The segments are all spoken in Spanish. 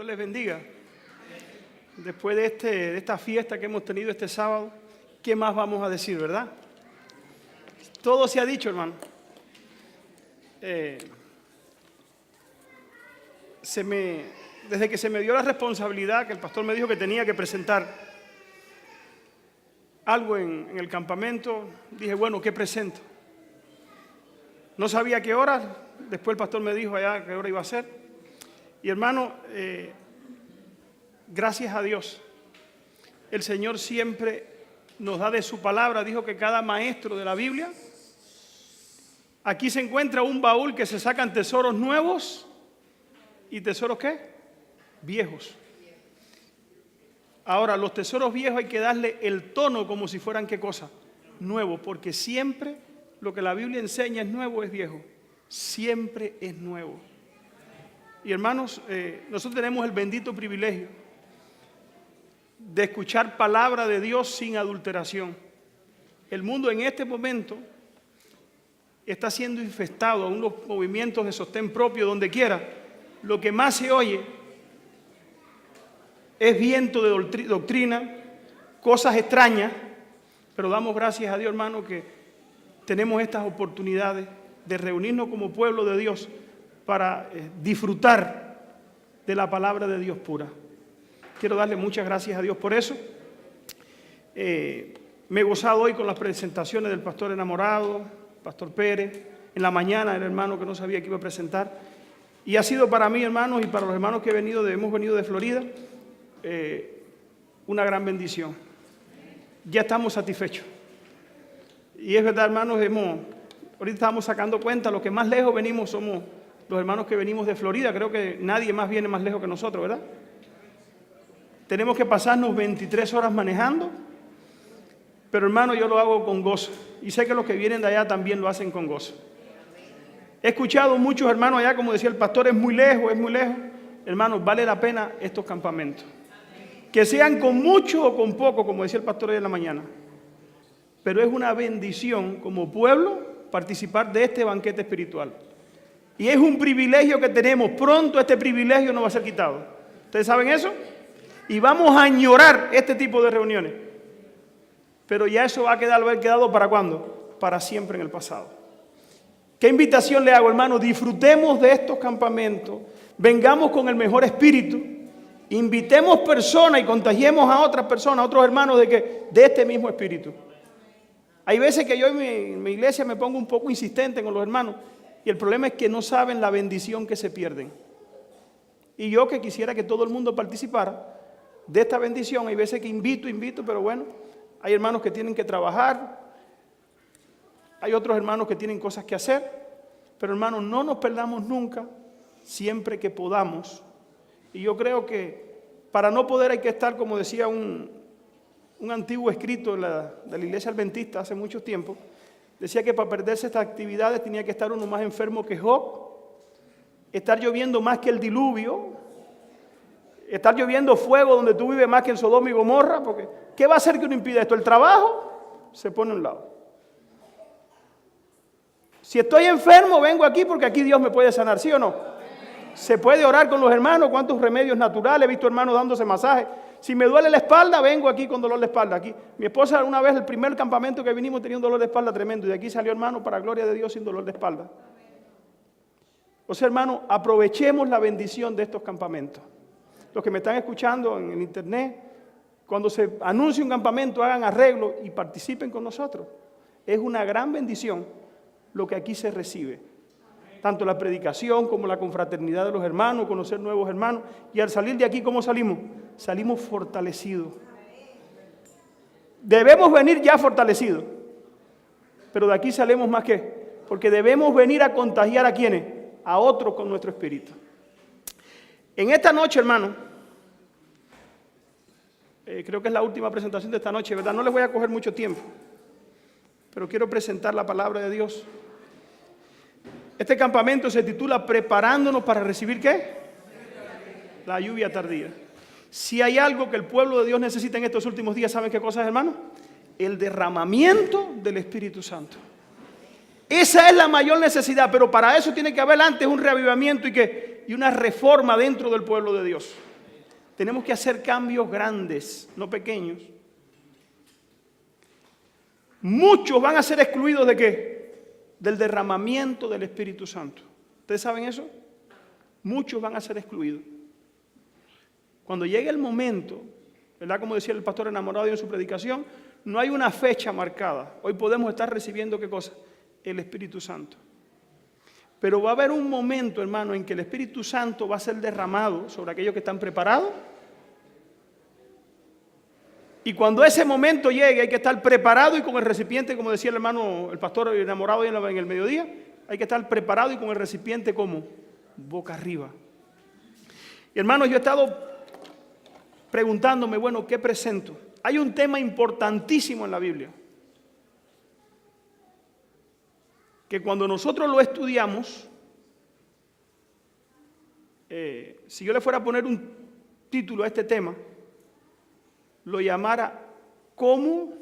Dios les bendiga. Después de esta fiesta que hemos tenido este sábado, ¿qué más vamos a decir, verdad? Todo se ha dicho, hermano. Desde que se me dio la responsabilidad, que el pastor me dijo que tenía que presentar algo en el campamento, dije, bueno, ¿qué presento? No sabía qué hora, después el pastor me dijo allá qué hora iba a ser. Y hermano, gracias a Dios, el Señor siempre nos da de su palabra. Dijo que cada maestro de la Biblia, aquí se encuentra un baúl que se sacan tesoros nuevos y tesoros ¿qué? Viejos. Ahora, los tesoros viejos hay que darle el tono como si fueran ¿qué cosa? Nuevo, porque siempre lo que la Biblia enseña es nuevo, es viejo. Siempre es nuevo. Y hermanos, nosotros tenemos el bendito privilegio de escuchar palabra de Dios sin adulteración. El mundo en este momento está siendo infestado a unos movimientos de sostén propio donde quiera. Lo que más se oye es viento de doctrina, cosas extrañas, pero damos gracias a Dios, hermano, que tenemos estas oportunidades de reunirnos como pueblo de Dios para disfrutar de la palabra de Dios pura. Quiero darle muchas gracias a Dios por eso. Me he gozado hoy con las presentaciones del pastor enamorado, pastor Pérez. En la mañana el hermano que no sabía que iba a presentar. Y ha sido para mí, hermanos, y para los hermanos que hemos venido de Florida, una gran bendición. Ya estamos satisfechos. Y es verdad, hermanos, ahorita estamos sacando cuenta, los que más lejos venimos somos los hermanos que venimos de Florida. Creo que nadie más viene más lejos que nosotros, ¿verdad? Tenemos que pasarnos 23 horas manejando, pero hermano, yo lo hago con gozo. Y sé que los que vienen de allá también lo hacen con gozo. He escuchado muchos hermanos allá, como decía el pastor, es muy lejos, es muy lejos. Hermanos, vale la pena estos campamentos. Que sean con mucho o con poco, como decía el pastor hoy en la mañana. Pero es una bendición como pueblo participar de este banquete espiritual. Y es un privilegio que tenemos. Pronto este privilegio nos va a ser quitado. ¿Ustedes saben eso? Y vamos a añorar este tipo de reuniones. Pero ya eso va a haber quedado ¿para cuándo? Para siempre en el pasado. ¿Qué invitación le hago, hermano? Disfrutemos de estos campamentos. Vengamos con el mejor espíritu. Invitemos personas y contagiemos a otras personas, a otros hermanos de este mismo espíritu. Hay veces que yo en mi iglesia me pongo un poco insistente con los hermanos. Y el problema es que no saben la bendición que se pierden. Y yo que quisiera que todo el mundo participara de esta bendición. Hay veces que invito, pero bueno, hay hermanos que tienen que trabajar. Hay otros hermanos que tienen cosas que hacer. Pero hermanos, no nos perdamos nunca, siempre que podamos. Y yo creo que para no poder hay que estar, como decía un antiguo escrito de la iglesia adventista hace mucho tiempo. Decía que para perderse estas actividades tenía que estar uno más enfermo que Job, estar lloviendo más que el diluvio, estar lloviendo fuego donde tú vives más que en Sodoma y Gomorra, porque ¿qué va a hacer que uno impida esto? El trabajo se pone a un lado. Si estoy enfermo, vengo aquí porque aquí Dios me puede sanar, ¿sí o no? Se puede orar con los hermanos, cuántos remedios naturales, he visto hermanos dándose masajes. Si me duele la espalda, vengo aquí con dolor de espalda. Aquí, mi esposa una vez, el primer campamento que vinimos, tenía un dolor de espalda tremendo. Y de aquí salió, hermano, para gloria de Dios, sin dolor de espalda. O sea, hermano, aprovechemos la bendición de estos campamentos. Los que me están escuchando en el internet, cuando se anuncie un campamento, hagan arreglo y participen con nosotros. Es una gran bendición lo que aquí se recibe. Tanto la predicación como la confraternidad de los hermanos, conocer nuevos hermanos. Y al salir de aquí, ¿cómo salimos? Salimos fortalecidos. Debemos venir ya fortalecidos. Pero de aquí salimos más que, porque debemos venir a contagiar a quienes, a otros con nuestro espíritu. En esta noche, hermano, creo que es la última presentación de esta noche, ¿verdad? No les voy a coger mucho tiempo, pero quiero presentar la palabra de Dios. Este campamento se titula Preparándonos para recibir ¿qué? La lluvia tardía. Si hay algo que el pueblo de Dios necesita en estos últimos días, ¿saben qué cosas, hermano? El derramamiento del Espíritu Santo. Esa es la mayor necesidad, pero para eso tiene que haber antes un reavivamiento y una reforma dentro del pueblo de Dios. Tenemos que hacer cambios grandes, no pequeños. Muchos van a ser excluidos ¿de qué? Del derramamiento del Espíritu Santo. ¿Ustedes saben eso? Muchos van a ser excluidos. Cuando llegue el momento, ¿verdad? Como decía el pastor enamorado en su predicación, no hay una fecha marcada. Hoy podemos estar recibiendo ¿qué cosa? El Espíritu Santo. Pero va a haber un momento, hermano, en que el Espíritu Santo va a ser derramado sobre aquellos que están preparados. Y cuando ese momento llegue, hay que estar preparado y con el recipiente, como decía el hermano, el pastor enamorado en el mediodía, hay que estar preparado y con el recipiente como boca arriba. Y hermanos, yo he estado preguntándome, bueno, ¿qué presento? Hay un tema importantísimo en la Biblia, que cuando nosotros lo estudiamos, si yo le fuera a poner un título a este tema, lo llamara ¿cómo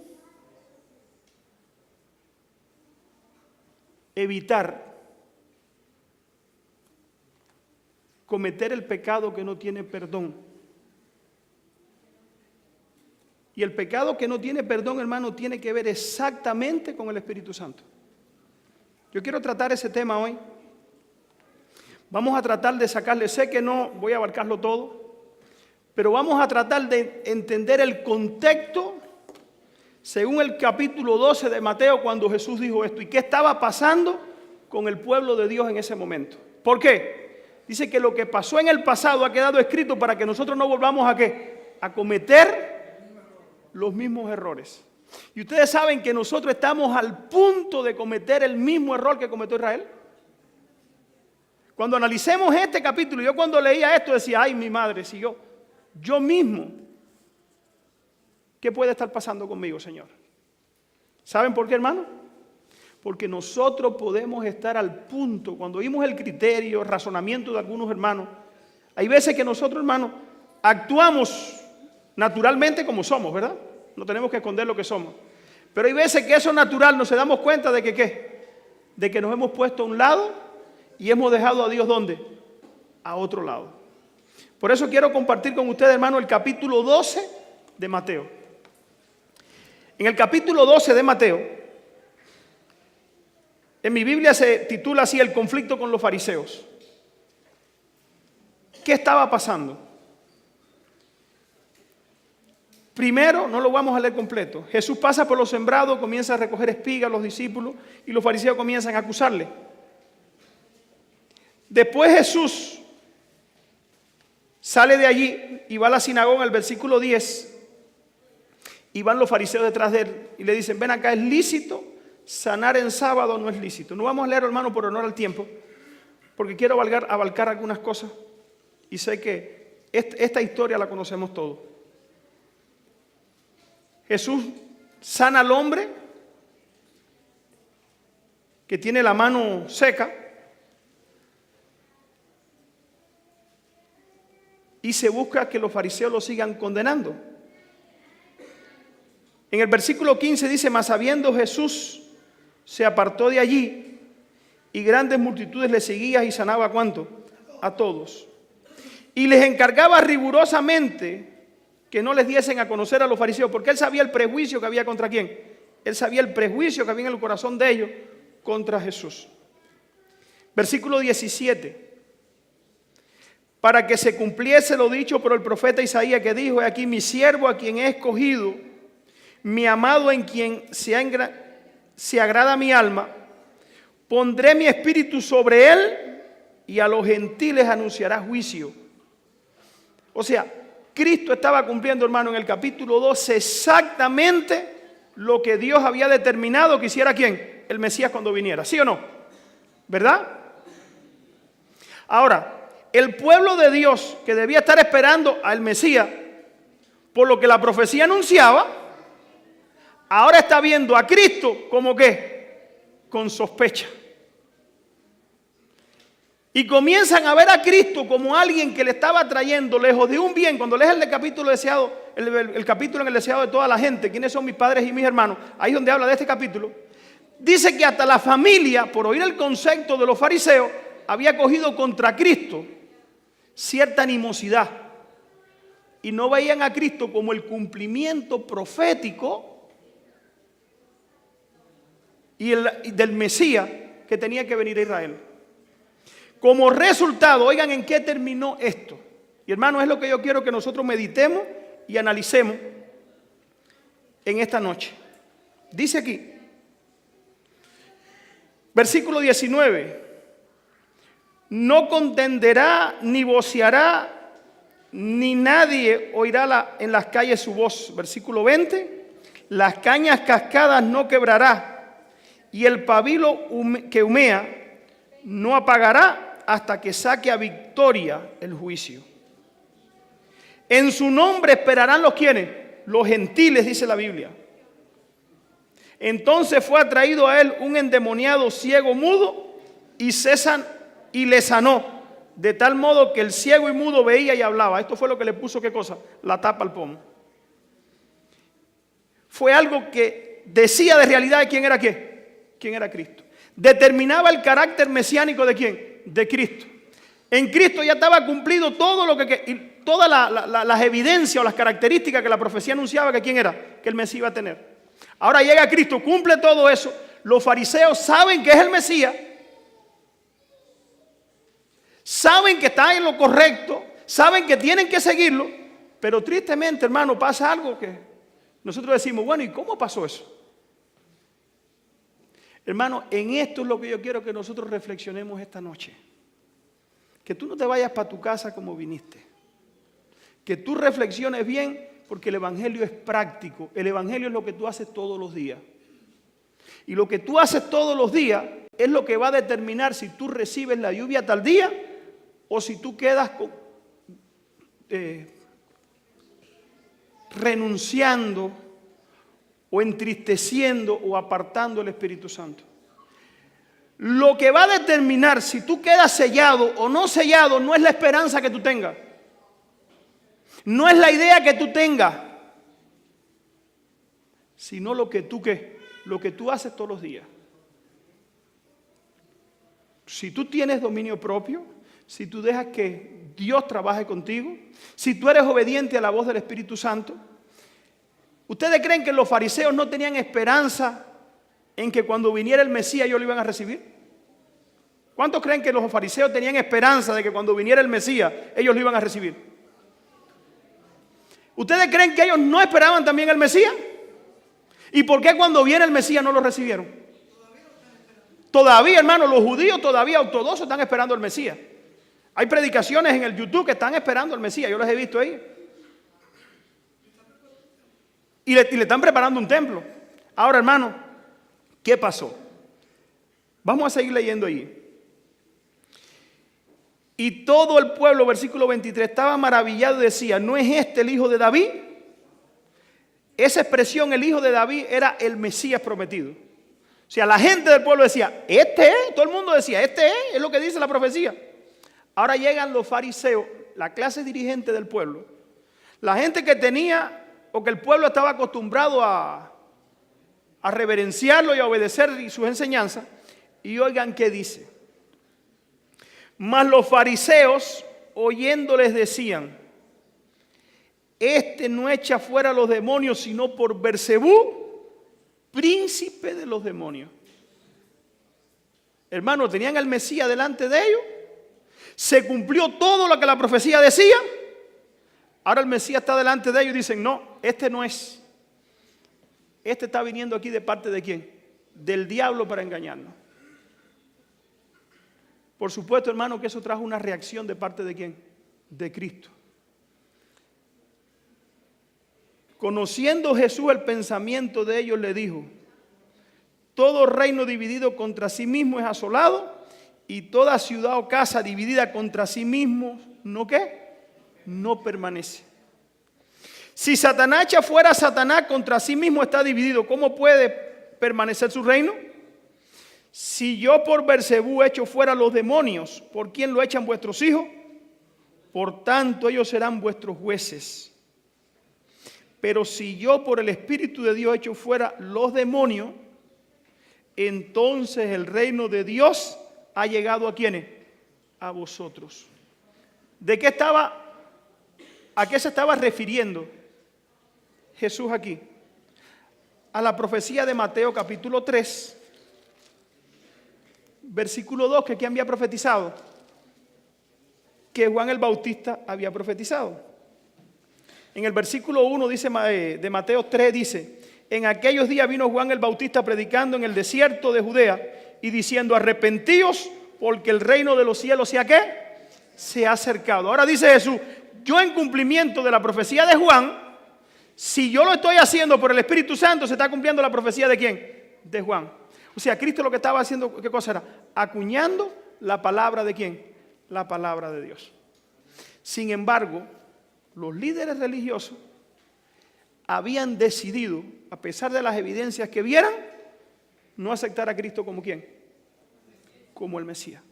evitar cometer el pecado que no tiene perdón? Y el pecado que no tiene perdón, hermano, tiene que ver exactamente con el Espíritu Santo. Yo quiero tratar ese tema hoy. Vamos a tratar de sacarle, sé que no voy a abarcarlo todo, pero vamos a tratar de entender el contexto según el capítulo 12 de Mateo cuando Jesús dijo esto y qué estaba pasando con el pueblo de Dios en ese momento. ¿Por qué? Dice que lo que pasó en el pasado ha quedado escrito para que nosotros no volvamos a ¿qué? A cometer los mismos errores. Y ustedes saben que nosotros estamos al punto de cometer el mismo error que cometió Israel. Cuando analicemos este capítulo, yo cuando leía esto decía, ay mi madre, si yo mismo, ¿qué puede estar pasando conmigo, Señor? ¿Saben por qué, hermano? Porque nosotros podemos estar al punto, cuando oímos el criterio, el razonamiento de algunos hermanos, hay veces que nosotros, hermanos, actuamos naturalmente como somos, ¿verdad? No tenemos que esconder lo que somos. Pero hay veces que eso natural nos damos cuenta de que ¿qué? De que nos hemos puesto a un lado y hemos dejado a Dios ¿dónde? A otro lado. Por eso quiero compartir con ustedes, hermano, el capítulo 12 de Mateo. En el capítulo 12 de Mateo, en mi Biblia se titula así, el conflicto con los fariseos. ¿Qué estaba pasando? Primero, no lo vamos a leer completo. Jesús pasa por los sembrados, comienza a recoger espigas los discípulos y los fariseos comienzan a acusarle. Después Jesús sale de allí y va a la sinagoga en el versículo 10 y van los fariseos detrás de él y le dicen, ven acá, ¿es lícito sanar en sábado o no es lícito? No vamos a leer, hermano, por honor al tiempo, porque quiero abarcar algunas cosas y sé que esta historia la conocemos todos. Jesús sana al hombre que tiene la mano seca y se busca que los fariseos lo sigan condenando. En el versículo 15 dice, mas habiendo Jesús se apartó de allí y grandes multitudes le seguían y sanaba ¿a cuánto? A todos. Y les encargaba rigurosamente que no les diesen a conocer a los fariseos, porque él sabía el prejuicio que había contra quién. Él sabía el prejuicio que había en el corazón de ellos contra Jesús. Versículo 17. Para que se cumpliese lo dicho por el profeta Isaías que dijo, he aquí mi siervo a quien he escogido, mi amado en quien se agrada mi alma, pondré mi espíritu sobre él y a los gentiles anunciará juicio. O sea, Cristo estaba cumpliendo, hermano, en el capítulo 12 exactamente lo que Dios había determinado que hiciera ¿quién? El Mesías cuando viniera, ¿sí o no? ¿Verdad? Ahora, el pueblo de Dios que debía estar esperando al Mesías por lo que la profecía anunciaba, ahora está viendo a Cristo como ¿qué? Con sospecha. Y comienzan a ver a Cristo como alguien que le estaba trayendo lejos de un bien. Cuando lees el capítulo deseado, el capítulo en el deseado de toda la gente, quiénes son mis padres y mis hermanos, ahí es donde habla de este capítulo, dice que hasta la familia, por oír el concepto de los fariseos, había cogido contra Cristo cierta animosidad. y no veían a Cristo como el cumplimiento profético y del Mesías que tenía que venir a Israel. Como resultado, oigan en qué terminó esto. Y hermano, es lo que yo quiero que nosotros meditemos y analicemos en esta noche. Dice aquí, versículo 19, no contenderá ni voceará, ni nadie oirá en las calles su voz. Versículo 20, las cañas cascadas no quebrará, y el pabilo que humea no apagará hasta que saque a victoria el juicio. En su nombre esperarán los quienes, los gentiles, dice la Biblia. Entonces fue atraído a él un endemoniado ciego mudo y le sanó, de tal modo que el ciego y mudo veía y hablaba. Esto fue lo que le puso, ¿qué cosa? La tapa al pomo. Fue algo que decía de realidad de quién era qué, quién era Cristo. Determinaba el carácter mesiánico de quién, de Cristo. En Cristo ya estaba cumplido todo lo que todas las evidencias o las características que la profecía anunciaba que quién era, que el Mesías iba a tener. Ahora llega Cristo, cumple todo eso. Los fariseos saben que es el Mesías, saben que está en lo correcto, saben que tienen que seguirlo, pero tristemente, hermano, pasa algo que nosotros decimos, bueno, ¿y cómo pasó eso? Hermano, en esto es lo que yo quiero que nosotros reflexionemos esta noche. Que tú no te vayas para tu casa como viniste. Que tú reflexiones bien, porque el evangelio es práctico. El evangelio es lo que tú haces todos los días. Y lo que tú haces todos los días es lo que va a determinar si tú recibes la lluvia tal día o si tú quedas renunciando o entristeciendo o apartando el Espíritu Santo. Lo que va a determinar si tú quedas sellado o no sellado no es la esperanza que tú tengas. No es la idea que tú tengas. Sino lo que tú haces todos los días. Si tú tienes dominio propio, si tú dejas que Dios trabaje contigo, si tú eres obediente a la voz del Espíritu Santo. ¿Ustedes creen que los fariseos no tenían esperanza en que cuando viniera el Mesías ellos lo iban a recibir? ¿Cuántos creen que los fariseos tenían esperanza de que cuando viniera el Mesías ellos lo iban a recibir? ¿Ustedes creen que ellos no esperaban también el Mesías? ¿Y por qué cuando viene el Mesías no lo recibieron? Todavía, hermano, los judíos todavía ortodoxos están esperando el Mesías. Hay predicaciones en el YouTube que están esperando el Mesías, yo las he visto ahí. Y le están preparando un templo. Ahora, hermano, ¿qué pasó? Vamos a seguir leyendo ahí. Y todo el pueblo, versículo 23, estaba maravillado y decía, ¿no es este el hijo de David? Esa expresión, el hijo de David, era el Mesías prometido. O sea, la gente del pueblo decía, este es, todo el mundo decía, este es lo que dice la profecía. Ahora llegan los fariseos, la clase dirigente del pueblo, la gente que tenía o que el pueblo estaba acostumbrado a reverenciarlo y a obedecer sus enseñanzas. Y oigan qué dice. Mas los fariseos, oyéndoles, decían, este no echa fuera a los demonios, sino por Beelzebú, príncipe de los demonios. Hermano, tenían al Mesías delante de ellos. Se cumplió todo lo que la profecía decía. Ahora el Mesías está delante de ellos y dicen, no, este no es. Este está viniendo aquí de parte de ¿quién? Del diablo para engañarnos. Por supuesto, hermano, que eso trajo una reacción de parte de ¿quién? De Cristo. Conociendo Jesús el pensamiento de ellos, le dijo, todo reino dividido contra sí mismo es asolado, y toda ciudad o casa dividida contra sí mismo, ¿no qué? No permanece. Si Satanás echa fuera a Satanás, contra sí mismo está dividido. ¿Cómo puede permanecer su reino? Si yo por Beelzebú echo fuera a los demonios, ¿por quién lo echan vuestros hijos? Por tanto, ellos serán vuestros jueces. Pero si yo por el Espíritu de Dios echo fuera los demonios, entonces el reino de Dios ha llegado ¿a quiénes? A vosotros. ¿De qué estaba ¿A qué se estaba refiriendo Jesús aquí? A la profecía de Mateo capítulo 3, versículo 2, que ¿quién había profetizado? Que Juan el Bautista había profetizado. En el versículo 1 dice, de Mateo 3 dice, en aquellos días vino Juan el Bautista predicando en el desierto de Judea y diciendo, arrepentíos porque el reino de los cielos ¿se ha qué? Se ha acercado. Ahora dice Jesús, yo en cumplimiento de la profecía de Juan, si yo lo estoy haciendo por el Espíritu Santo, se está cumpliendo la profecía ¿de quién? De Juan. O sea, Cristo lo que estaba haciendo, ¿qué cosa era? Acuñando la palabra ¿de quién? La palabra de Dios. Sin embargo, los líderes religiosos habían decidido, a pesar de las evidencias que vieran, no aceptar a Cristo como ¿quién? Como el Mesías.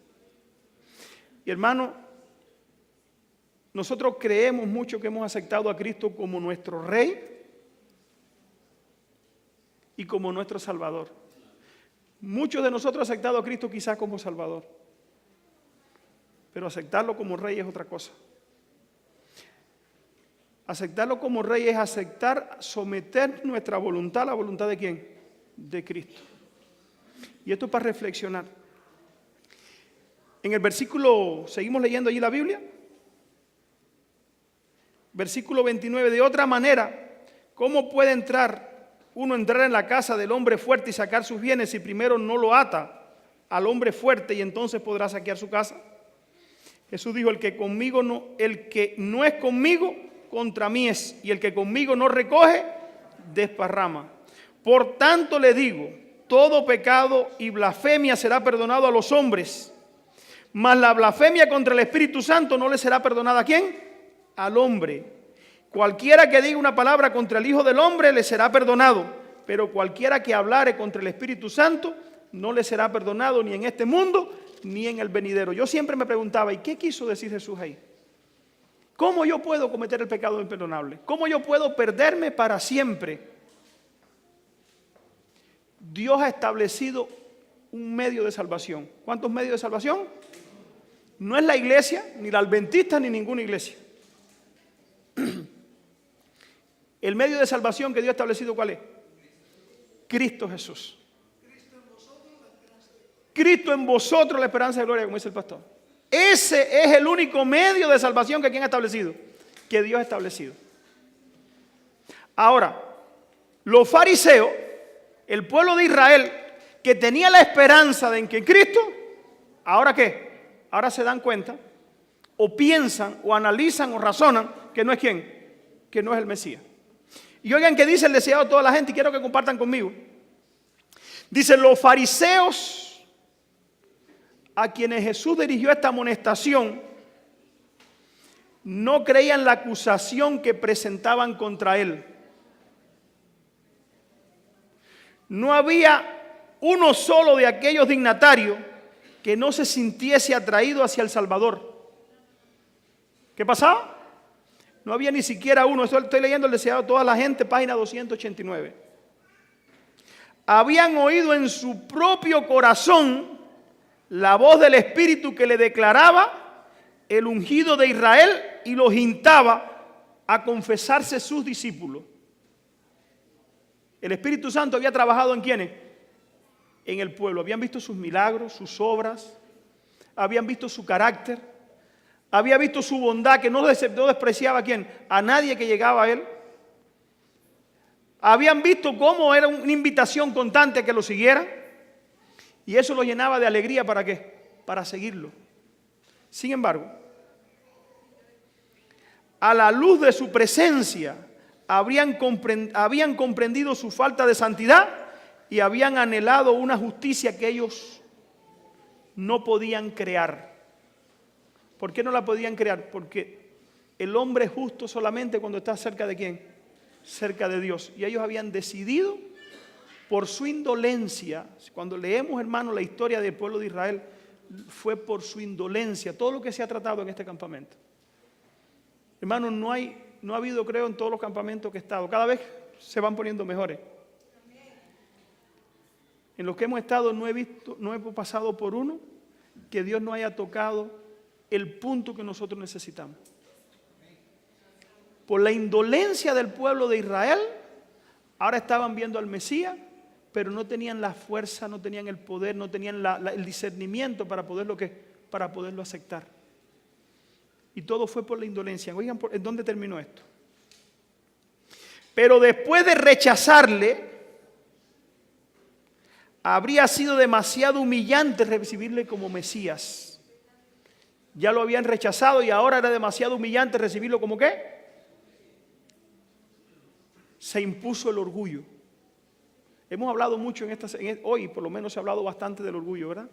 Y hermano, nosotros creemos mucho que hemos aceptado a Cristo como nuestro Rey y como nuestro Salvador. Muchos de nosotros han aceptado a Cristo quizás como Salvador, pero aceptarlo como Rey es otra cosa. Aceptarlo como Rey es aceptar, someter nuestra voluntad a la voluntad ¿de quién? De Cristo. Y esto es para reflexionar. En el versículo, seguimos leyendo allí la Biblia. Versículo 29, de otra manera, ¿cómo puede uno entrar en la casa del hombre fuerte y sacar sus bienes si primero no lo ata al hombre fuerte y entonces podrá saquear su casa? Jesús dijo, el que no es conmigo, contra mí es, y el que conmigo no recoge, desparrama. Por tanto le digo, todo pecado y blasfemia será perdonado a los hombres, mas la blasfemia contra el Espíritu Santo no le será perdonada ¿a quién? Al hombre. Cualquiera que diga una palabra contra el Hijo del Hombre le será perdonado, pero cualquiera que hablare contra el Espíritu Santo no le será perdonado ni en este mundo ni en el venidero. Yo siempre me preguntaba, ¿y qué quiso decir Jesús ahí? ¿Cómo yo puedo cometer el pecado imperdonable? ¿Cómo yo puedo perderme para siempre? Dios ha establecido un medio de salvación. ¿Cuántos medios de salvación? No es la iglesia, ni la adventista, ni ninguna iglesia. El medio de salvación que Dios ha establecido, ¿cuál es? Cristo Jesús. Cristo en vosotros la esperanza de gloria, como dice el pastor. Ese es el único medio de salvación que ¿quién ha establecido? Que Dios ha establecido. Ahora, los fariseos, el pueblo de Israel, que tenía la esperanza de en que Cristo, ¿ahora qué? Ahora se dan cuenta, o piensan, o analizan, o razonan, que no es ¿quién? Que no es el Mesías. Y oigan que dice el deseado de toda la gente, y quiero que compartan conmigo. Dice, los fariseos a quienes Jesús dirigió esta amonestación no creían la acusación que presentaban contra él. No había uno solo de aquellos dignatarios que no se sintiese atraído hacia el Salvador. ¿Qué pasaba? No había ni siquiera uno. Esto estoy leyendo el deseado de toda la gente, página 289. Habían oído en su propio corazón la voz del Espíritu que le declaraba el ungido de Israel y los instaba a confesarse sus discípulos. El Espíritu Santo había trabajado ¿en quiénes? En el pueblo. Habían visto sus milagros, sus obras, habían visto su carácter, había visto su bondad, que no despreciaba ¿a quién? A nadie que llegaba a él. Habían visto cómo era una invitación constante a que lo siguieran. Y eso lo llenaba de alegría, ¿para qué? Para seguirlo. Sin embargo, a la luz de su presencia, habían comprendido su falta de santidad y habían anhelado una justicia que ellos no podían crear. ¿Por qué no la podían crear? Porque el hombre es justo solamente cuando está cerca de ¿quién? Cerca de Dios. Y ellos habían decidido, por su indolencia, cuando leemos, hermano, la historia del pueblo de Israel, fue por su indolencia, todo lo que se ha tratado en este campamento. Hermano, no ha habido, creo, en todos los campamentos que he estado, cada vez se van poniendo mejores. En los que hemos estado no hemos pasado por uno que Dios no haya tocado el punto que nosotros necesitamos. Por la indolencia del pueblo de Israel, ahora estaban viendo al Mesías, pero no tenían la fuerza, no tenían el poder, no tenían el discernimiento para poderlo aceptar. Y todo fue por la indolencia. Oigan, ¿en dónde terminó esto? Pero después de rechazarle, habría sido demasiado humillante recibirle como Mesías. Ya lo habían rechazado y ahora era demasiado humillante recibirlo como ¿qué? Se impuso el orgullo. Hemos hablado mucho hoy, por lo menos se ha hablado bastante del orgullo, ¿verdad?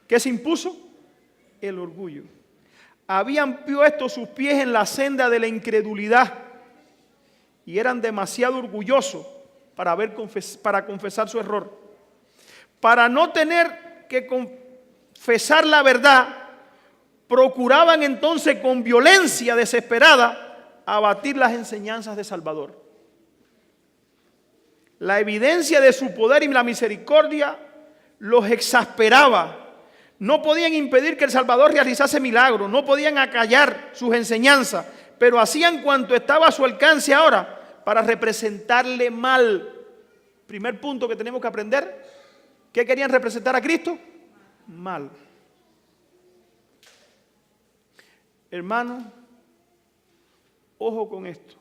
¿Qué se impuso? El orgullo. Habían puesto sus pies en la senda de la incredulidad y eran demasiado orgullosos para confesar su error. Para no tener que confesar la verdad, procuraban entonces con violencia desesperada abatir las enseñanzas de Salvador. La evidencia de su poder y la misericordia los exasperaba. No podían impedir que el Salvador realizase milagros, no podían acallar sus enseñanzas, pero hacían cuanto estaba a su alcance ahora para representarle mal. Primer punto que tenemos que aprender: ¿qué querían representar a Cristo? Mal. Hermano, ojo con esto.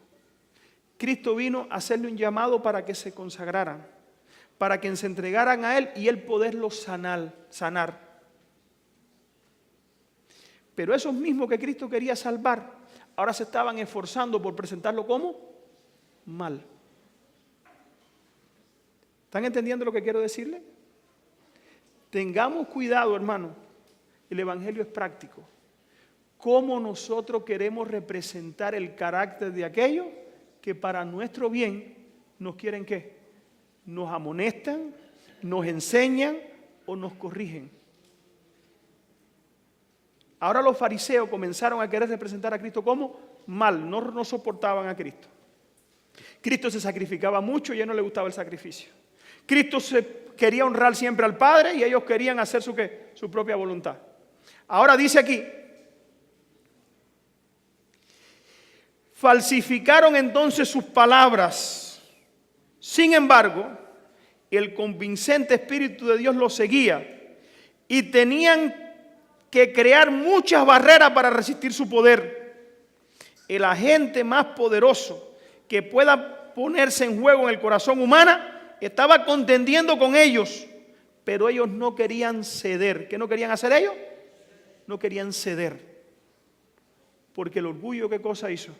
Cristo vino a hacerle un llamado para que se consagraran, para que se entregaran a Él y Él poderlos sanar. Pero esos mismos que Cristo quería salvar, ahora se estaban esforzando por presentarlo como mal. ¿Están entendiendo lo que quiero decirle? Tengamos cuidado, hermano. El Evangelio es práctico. ¿Cómo nosotros queremos representar el carácter de aquellos que para nuestro bien nos quieren ¿qué? Nos amonestan, nos enseñan o nos corrigen? Ahora los fariseos comenzaron a querer representar a Cristo como mal, no soportaban a Cristo. Cristo se sacrificaba mucho y a ellos no les gustaba el sacrificio. Cristo quería honrar siempre al Padre y ellos querían hacer su propia voluntad. Ahora dice aquí: falsificaron entonces sus palabras. Sin embargo, el convincente Espíritu de Dios los seguía y tenían que crear muchas barreras para resistir su poder. El agente más poderoso que pueda ponerse en juego en el corazón humano estaba contendiendo con ellos, pero ellos no querían ceder. ¿Qué no querían hacer ellos? No querían ceder. Porque el orgullo, ¿qué cosa hizo?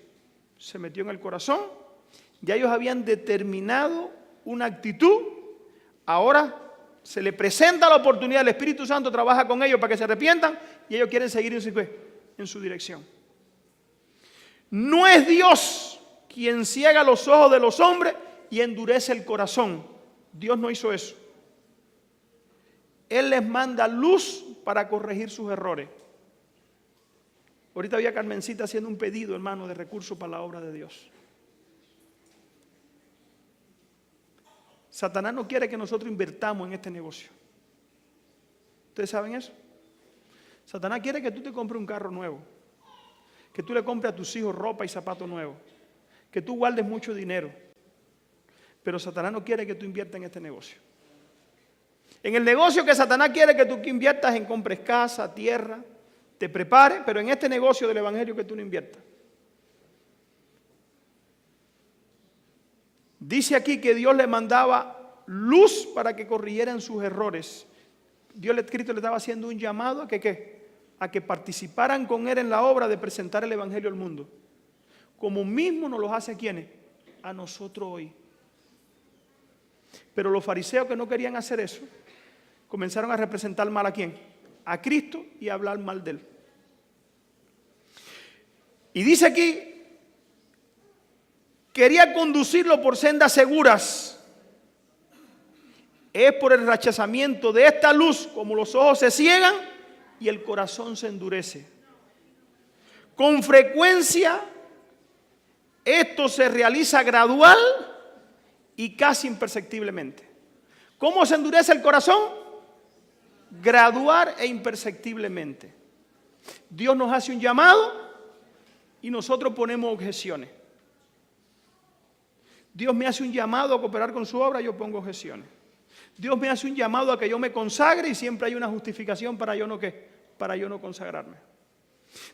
Se metió en el corazón. Ya ellos habían determinado una actitud. Ahora se le presenta la oportunidad, el Espíritu Santo trabaja con ellos para que se arrepientan y ellos quieren seguir en su dirección. No es Dios quien ciega los ojos de los hombres y endurece el corazón. Dios no hizo eso. Él les manda luz para corregir sus errores. Ahorita había Carmencita haciendo un pedido, hermano, de recursos para la obra de Dios. Satanás no quiere que nosotros invertamos en este negocio. ¿Ustedes saben eso? Satanás quiere que tú te compres un carro nuevo, que tú le compres a tus hijos ropa y zapatos nuevos, que tú guardes mucho dinero. Pero Satanás no quiere que tú inviertas en este negocio. En el negocio que Satanás quiere que tú inviertas en compres casa, tierra, te prepares, pero en este negocio del Evangelio que tú no inviertas. Dice aquí que Dios le mandaba luz para que corrigieran sus errores. Cristo le estaba haciendo un llamado a que participaran con Él en la obra de presentar el Evangelio al mundo. Como mismo nos lo hace a ¿quiénes? A nosotros hoy. Pero los fariseos que no querían hacer eso, comenzaron a representar mal ¿a quién? A Cristo y a hablar mal de Él. Y dice aquí, quería conducirlo por sendas seguras. Es por el rechazamiento de esta luz como los ojos se ciegan y el corazón se endurece. Con frecuencia esto se realiza gradual y casi imperceptiblemente. ¿Cómo se endurece el corazón? Gradual e imperceptiblemente. Dios nos hace un llamado y nosotros ponemos objeciones. Dios me hace un llamado a cooperar con su obra, yo pongo objeciones. Dios me hace un llamado a que yo me consagre y siempre hay una justificación para yo no ¿qué? Para yo no consagrarme.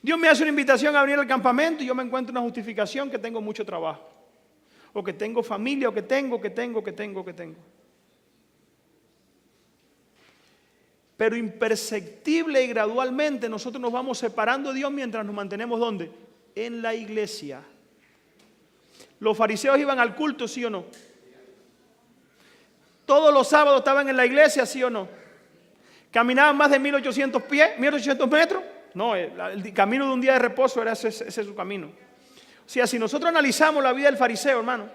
Dios me hace una invitación a venir al campamento y yo me encuentro una justificación que tengo mucho trabajo. O que tengo familia, o que tengo. Pero imperceptible y gradualmente nosotros nos vamos separando de Dios mientras nos mantenemos ¿dónde? En la iglesia. ¿Los fariseos iban al culto, sí o no? ¿Todos los sábados estaban en la iglesia, sí o no? ¿Caminaban más de 1800 pies, 1800 metros? No, el camino de un día de reposo era ese su camino. O sea, si nosotros analizamos la vida del fariseo, hermano,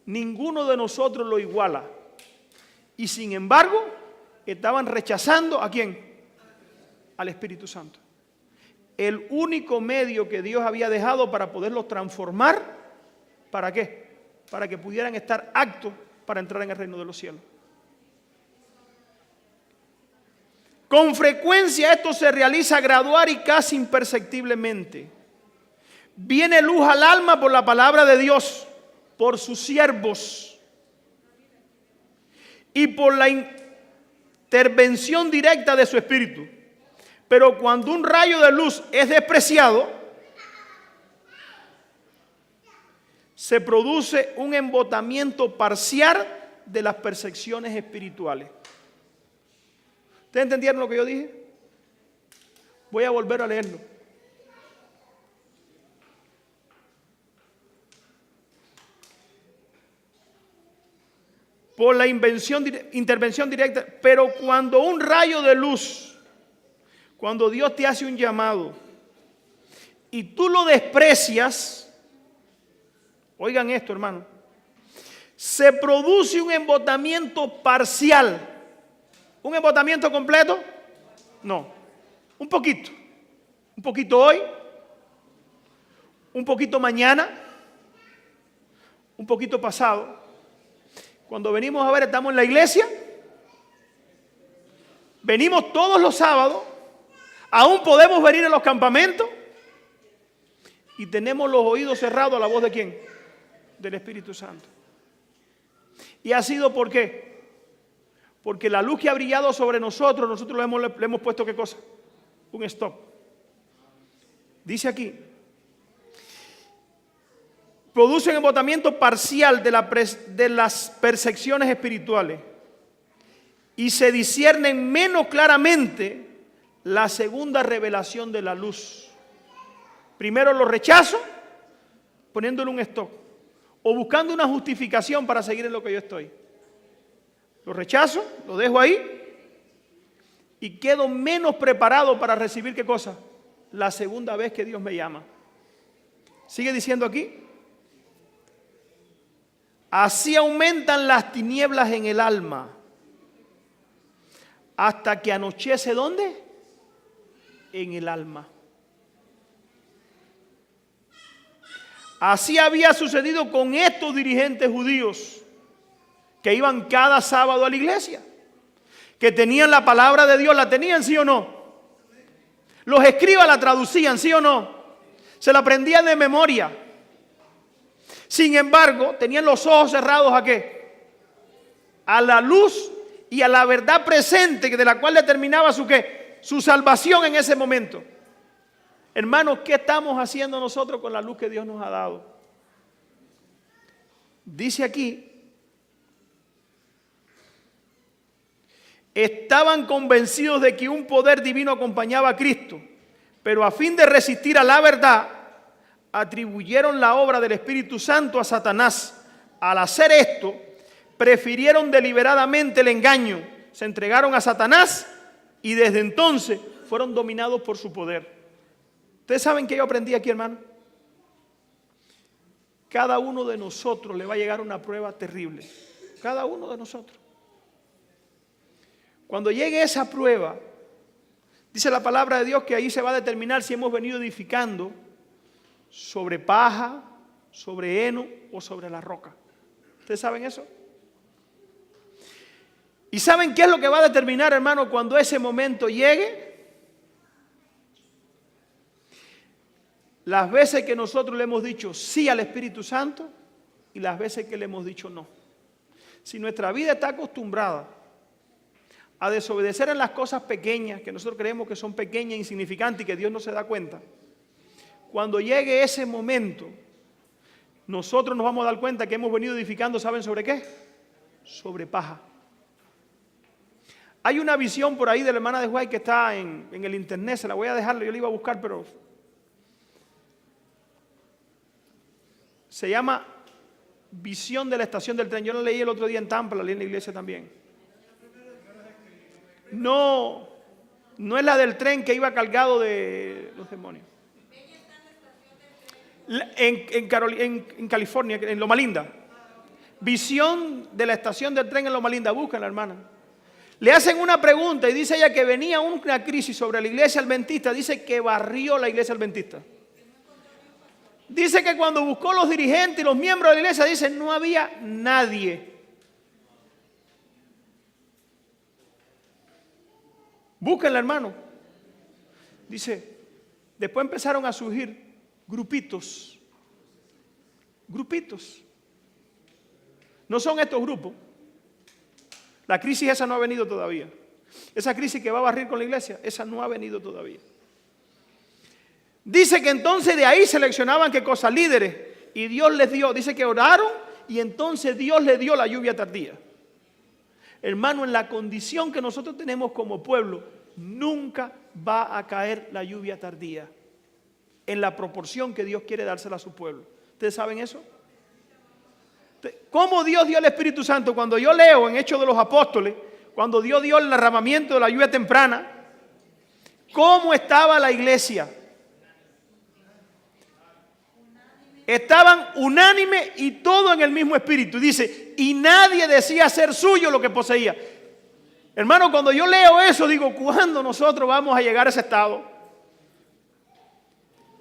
ninguno de nosotros lo iguala. Y sin embargo, estaban rechazando ¿a quién? Al Espíritu Santo. El único medio que Dios había dejado para poderlos transformar, ¿para qué? Para que pudieran estar aptos para entrar en el reino de los cielos. Con frecuencia esto se realiza gradual y casi imperceptiblemente. Viene luz al alma por la palabra de Dios, por sus siervos y por la intervención directa de su Espíritu. Pero cuando un rayo de luz es despreciado, se produce un embotamiento parcial de las percepciones espirituales. ¿Ustedes entendieron lo que yo dije? Voy a volver a leerlo. Por la intervención directa, pero cuando un rayo de luz, cuando Dios te hace un llamado y tú lo desprecias, oigan esto, hermano, se produce un embotamiento parcial. ¿Un embotamiento completo? No, un poquito hoy, un poquito mañana, un poquito pasado. Cuando venimos a ver, estamos en la iglesia, venimos todos los sábados, aún podemos venir en los campamentos y tenemos los oídos cerrados a la voz de ¿quién? Del Espíritu Santo. ¿Y ha sido por qué? Porque la luz que ha brillado sobre nosotros le hemos puesto ¿qué cosa? Un stop. Dice aquí, produce un embotamiento parcial de las percepciones espirituales y se disciernen menos claramente la segunda revelación de la luz. Primero lo rechazo, poniéndole un stop, o buscando una justificación para seguir en lo que yo estoy. Lo rechazo, lo dejo ahí y quedo menos preparado para recibir ¿qué cosa? La segunda vez que Dios me llama. Sigue diciendo aquí. Así aumentan las tinieblas en el alma hasta que anochece ¿dónde? En el alma. Así había sucedido con estos dirigentes judíos que iban cada sábado a la iglesia, que tenían la palabra de Dios, ¿la tenían sí o no? Los escribas la traducían sí o no, se la aprendían de memoria. Sin embargo, tenían los ojos cerrados ¿a qué? A la luz y a la verdad presente de la cual determinaba su ¿qué? Su salvación en ese momento. Hermanos, ¿qué estamos haciendo nosotros con la luz que Dios nos ha dado? Dice aquí, estaban convencidos de que un poder divino acompañaba a Cristo, pero a fin de resistir a la verdad, atribuyeron la obra del Espíritu Santo a Satanás. Al hacer esto, prefirieron deliberadamente el engaño, se entregaron a Satanás y desde entonces fueron dominados por su poder. ¿Ustedes saben qué yo aprendí aquí, hermano? Cada uno de nosotros le va a llegar una prueba terrible. Cada uno de nosotros. Cuando llegue esa prueba, dice la palabra de Dios que ahí se va a determinar si hemos venido edificando sobre paja, sobre heno o sobre la roca. ¿Ustedes saben eso? ¿Y saben qué es lo que va a determinar, hermano, cuando ese momento llegue? Las veces que nosotros le hemos dicho sí al Espíritu Santo y las veces que le hemos dicho no. Si nuestra vida está acostumbrada a desobedecer en las cosas pequeñas, que nosotros creemos que son pequeñas e insignificantes y que Dios no se da cuenta, cuando llegue ese momento, nosotros nos vamos a dar cuenta que hemos venido edificando, ¿saben sobre qué? Sobre paja. Hay una visión por ahí de la hermana de White que está en el internet, se la voy a dejar, yo la iba a buscar, pero se llama Visión de la Estación del Tren. Yo la leí el otro día en Tampa, la leí en la iglesia también. No, no es la del tren que iba cargado de los demonios. En California, en Loma Linda. Visión de la estación del tren en Loma Linda. Buscan la hermana. Le hacen una pregunta y dice ella que venía una crisis sobre la iglesia adventista. Dice que barrió la iglesia adventista. Dice que cuando buscó los dirigentes y los miembros de la iglesia, dice no había nadie. Búsquenla, hermano. Dice, después empezaron a surgir grupitos. Grupitos. No son estos grupos. La crisis esa no ha venido todavía. Esa crisis que va a barrir con la iglesia, esa no ha venido todavía. Dice que entonces de ahí seleccionaban qué cosas, líderes. Y Dios les dio, dice que oraron y entonces Dios les dio la lluvia tardía. Hermano, en la condición que nosotros tenemos como pueblo, nunca va a caer la lluvia tardía. En la proporción que Dios quiere dársela a su pueblo. ¿Ustedes saben eso? ¿Cómo Dios dio el Espíritu Santo? Cuando yo leo en Hechos de los Apóstoles, cuando Dios dio el derramamiento de la lluvia temprana, ¿cómo estaba la iglesia? Estaban unánimes y todo en el mismo espíritu. Dice, y nadie decía ser suyo lo que poseía. Hermano, cuando yo leo eso, digo, ¿cuándo nosotros vamos a llegar a ese estado?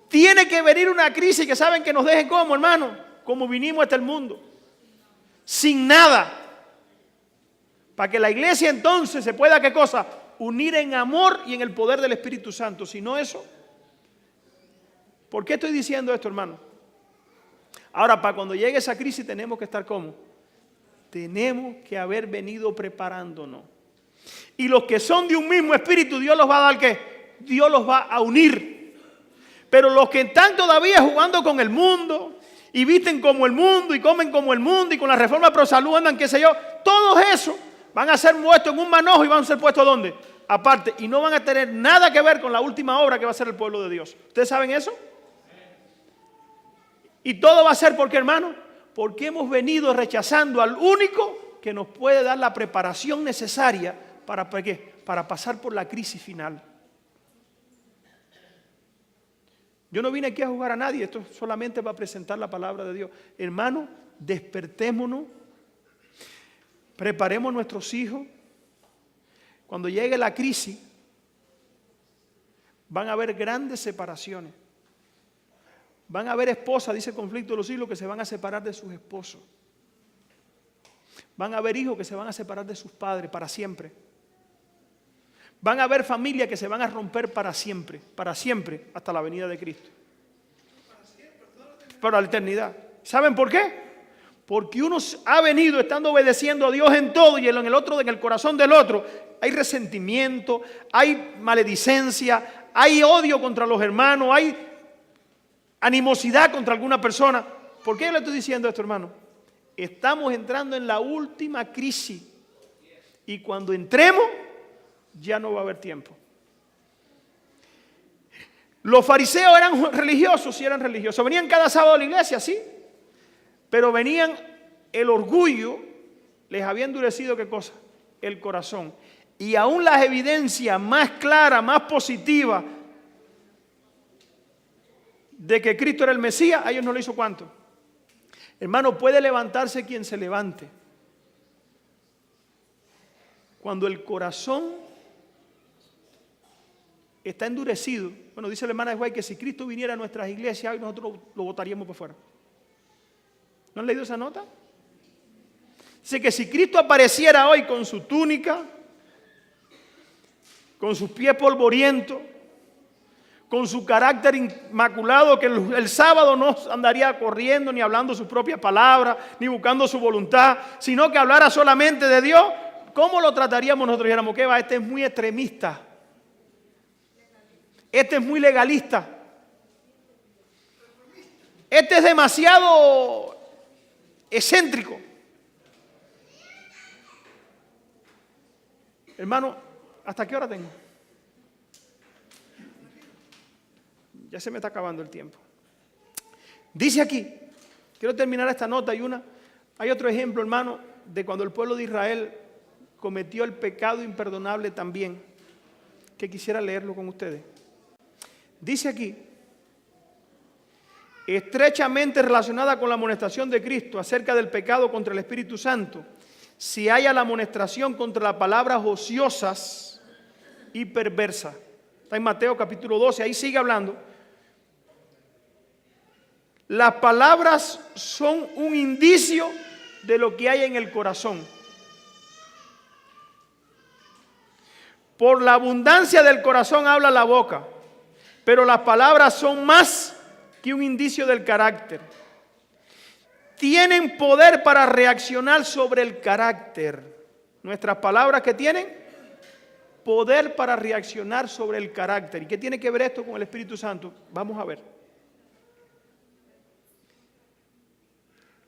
Tiene que venir una crisis que saben que nos deje como, hermano, como vinimos hasta el mundo. Sin nada. Para que la iglesia entonces se pueda, ¿qué cosa? Unir en amor y en el poder del Espíritu Santo. Si no eso, ¿por qué estoy diciendo esto, hermano? Ahora, para cuando llegue esa crisis tenemos que estar ¿cómo? Tenemos que haber venido preparándonos. Y los que son de un mismo espíritu, Dios los va a dar ¿qué? Dios los va a unir. Pero los que están todavía jugando con el mundo y visten como el mundo y comen como el mundo y con la reforma pro salud andan, qué sé yo, todos esos van a ser puestos en un manojo y van a ser puestos ¿dónde? Aparte. Y no van a tener nada que ver con la última obra que va a ser el pueblo de Dios. ¿Ustedes saben eso? Y todo va a ser porque, hermano, porque hemos venido rechazando al único que nos puede dar la preparación necesaria para ¿qué? Para pasar por la crisis final. Yo no vine aquí a jugar a nadie, esto es solamente para presentar la palabra de Dios. Hermano, despertémonos, preparemos nuestros hijos. Cuando llegue la crisis, van a haber grandes separaciones. Van a haber esposas, dice el conflicto de los siglos, que se van a separar de sus esposos. Van a haber hijos que se van a separar de sus padres para siempre. Van a haber familias que se van a romper para siempre, hasta la venida de Cristo. Para la eternidad. ¿Saben por qué? Porque uno ha venido estando obedeciendo a Dios en todo y en el otro, en el corazón del otro, hay resentimiento, hay maledicencia, hay odio contra los hermanos, hay animosidad contra alguna persona. ¿Por qué le estoy diciendo esto, hermano? Estamos entrando en la última crisis y cuando entremos ya no va a haber tiempo. Los fariseos eran religiosos, sí eran religiosos. Venían cada sábado a la iglesia, sí. Pero venían, el orgullo les había endurecido, ¿qué cosa? El corazón. Y aún las evidencias más claras, más positivas de que Cristo era el Mesías, a ellos no le hizo cuánto. Hermano, puede levantarse quien se levante. Cuando el corazón está endurecido, bueno, dice la hermana de White que si Cristo viniera a nuestras iglesias, hoy nosotros lo botaríamos por fuera. ¿No han leído esa nota? Dice que si Cristo apareciera hoy con su túnica, con sus pies polvorientos, con su carácter inmaculado, que el sábado no andaría corriendo ni hablando sus propias palabras, ni buscando su voluntad, sino que hablara solamente de Dios, ¿cómo lo trataríamos nosotros? Dijéramos, ¿qué va? Este es muy extremista. Este es muy legalista. Este es demasiado excéntrico. Hermano, ¿hasta qué hora tengo? Ya se me está acabando el tiempo. Dice aquí, quiero terminar esta nota hay otro ejemplo, hermano, de cuando el pueblo de Israel cometió el pecado imperdonable también, que quisiera leerlo con ustedes. Dice aquí, estrechamente relacionada con la amonestación de Cristo acerca del pecado contra el Espíritu Santo, si haya la amonestación contra las palabras ociosas y perversas. Está en Mateo capítulo 12, ahí sigue hablando. Las palabras son un indicio de lo que hay en el corazón. Por la abundancia del corazón habla la boca, pero las palabras son más que un indicio del carácter. Tienen poder para reaccionar sobre el carácter. Nuestras palabras, ¿qué tienen? Poder para reaccionar sobre el carácter. ¿Y qué tiene que ver esto con el Espíritu Santo? Vamos a ver.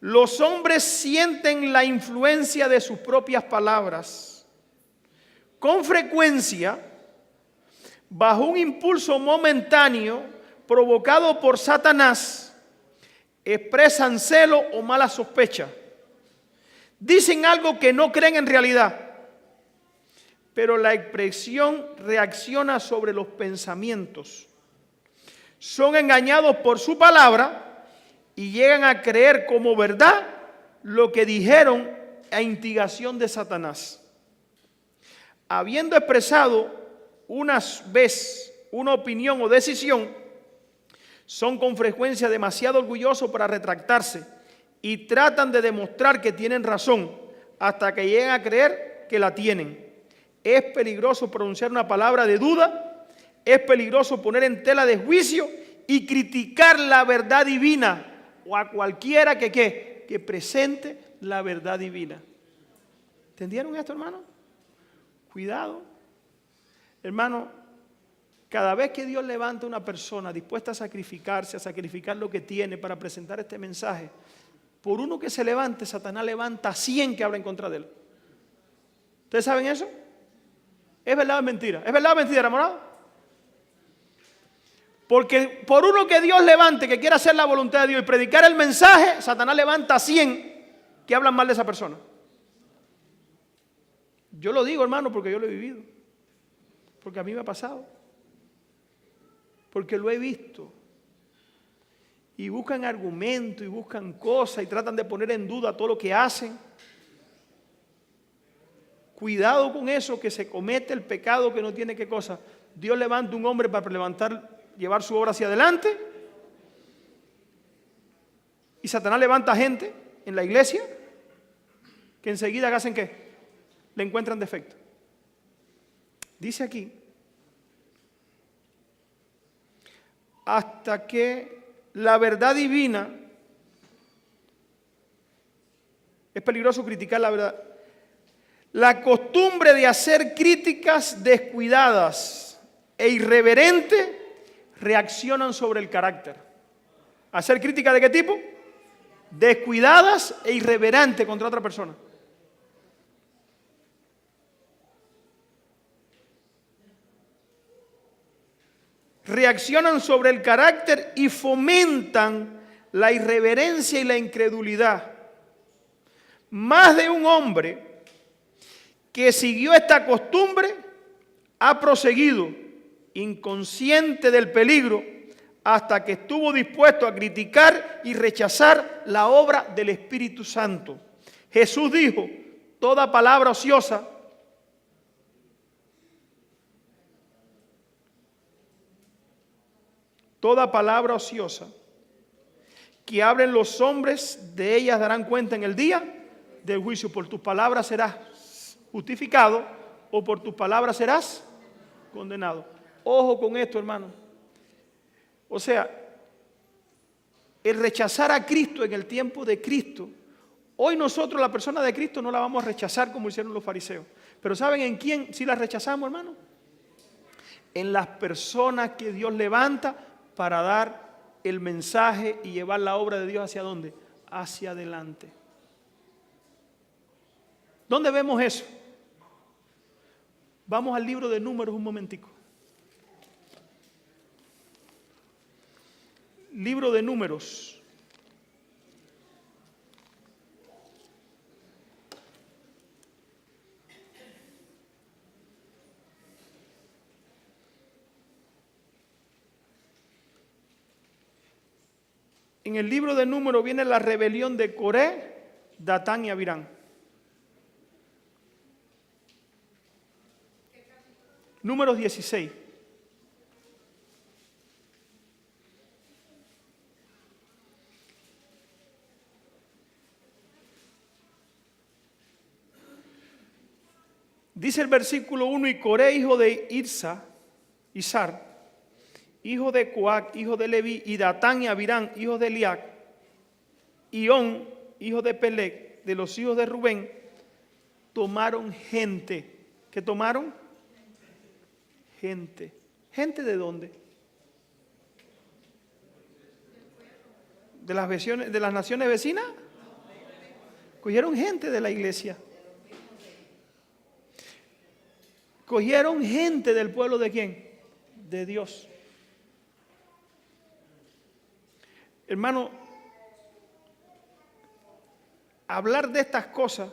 Los hombres sienten la influencia de sus propias palabras. Con frecuencia, bajo un impulso momentáneo provocado por Satanás, expresan celo o mala sospecha. Dicen algo que no creen en realidad, pero la expresión reacciona sobre los pensamientos. Son engañados por su palabra y llegan a creer como verdad lo que dijeron a instigación de Satanás. Habiendo expresado una vez una opinión o decisión, son con frecuencia demasiado orgullosos para retractarse y tratan de demostrar que tienen razón hasta que llegan a creer que la tienen. Es peligroso pronunciar una palabra de duda, es peligroso poner en tela de juicio y criticar la verdad divina o a cualquiera que presente la verdad divina. ¿Entendieron esto, hermano? Cuidado. Hermano, cada vez que Dios levanta a una persona dispuesta a sacrificarse, a sacrificar lo que tiene para presentar este mensaje, por uno que se levante, Satanás levanta a 100 que hablan en contra de él. ¿Ustedes saben eso? ¿Es verdad o es mentira? ¿Es verdad o es mentira, enamorado? Porque por uno que Dios levante, que quiera hacer la voluntad de Dios y predicar el mensaje, Satanás levanta a 100 que hablan mal de esa persona. Yo lo digo, hermano, porque yo lo he vivido. Porque a mí me ha pasado. Porque lo he visto. Y buscan argumentos y buscan cosas y tratan de poner en duda todo lo que hacen. Cuidado con eso, que se comete el pecado que no tiene qué cosa. Dios levanta un hombre para llevar su obra hacia adelante. Y Satanás levanta gente en la iglesia que enseguida hacen ¿qué? Le encuentran defecto. Dice aquí, hasta que la verdad divina, es peligroso criticar la verdad. La costumbre de hacer críticas descuidadas e irreverentes reaccionan sobre el carácter. ¿Hacer críticas de qué tipo? Descuidadas e irreverentes contra otra persona. Reaccionan sobre el carácter y fomentan la irreverencia y la incredulidad. Más de un hombre que siguió esta costumbre ha proseguido, inconsciente del peligro, hasta que estuvo dispuesto a criticar y rechazar la obra del Espíritu Santo. Jesús dijo, toda palabra ociosa que hablen los hombres, de ellas darán cuenta en el día del juicio. Por tus palabras serás justificado o por tus palabras serás condenado. Ojo con esto, hermano. O sea, el rechazar a Cristo en el tiempo de Cristo, hoy nosotros la persona de Cristo no la vamos a rechazar como hicieron los fariseos. Pero ¿saben en quién sí la rechazamos, hermano? En las personas que Dios levanta para dar el mensaje y llevar la obra de Dios ¿hacia dónde? Hacia adelante. ¿Dónde vemos eso? Vamos al libro de Números un momentico. Libro de Números. En el libro de Números viene la rebelión de Coré, Datán y Abirán. Números 16. Dice el versículo 1, y Coré, hijo de Izar, hijo de Coac, hijo de Leví, y Datán y Abirán, hijo de Eliac, y On, hijo de Pelec, de los hijos de Rubén, tomaron gente. ¿Qué tomaron? Gente. ¿Gente de dónde? ¿De las naciones vecinas? Cogieron gente de la iglesia. Cogieron gente del pueblo ¿de quién? De Dios. Hermano, hablar de estas cosas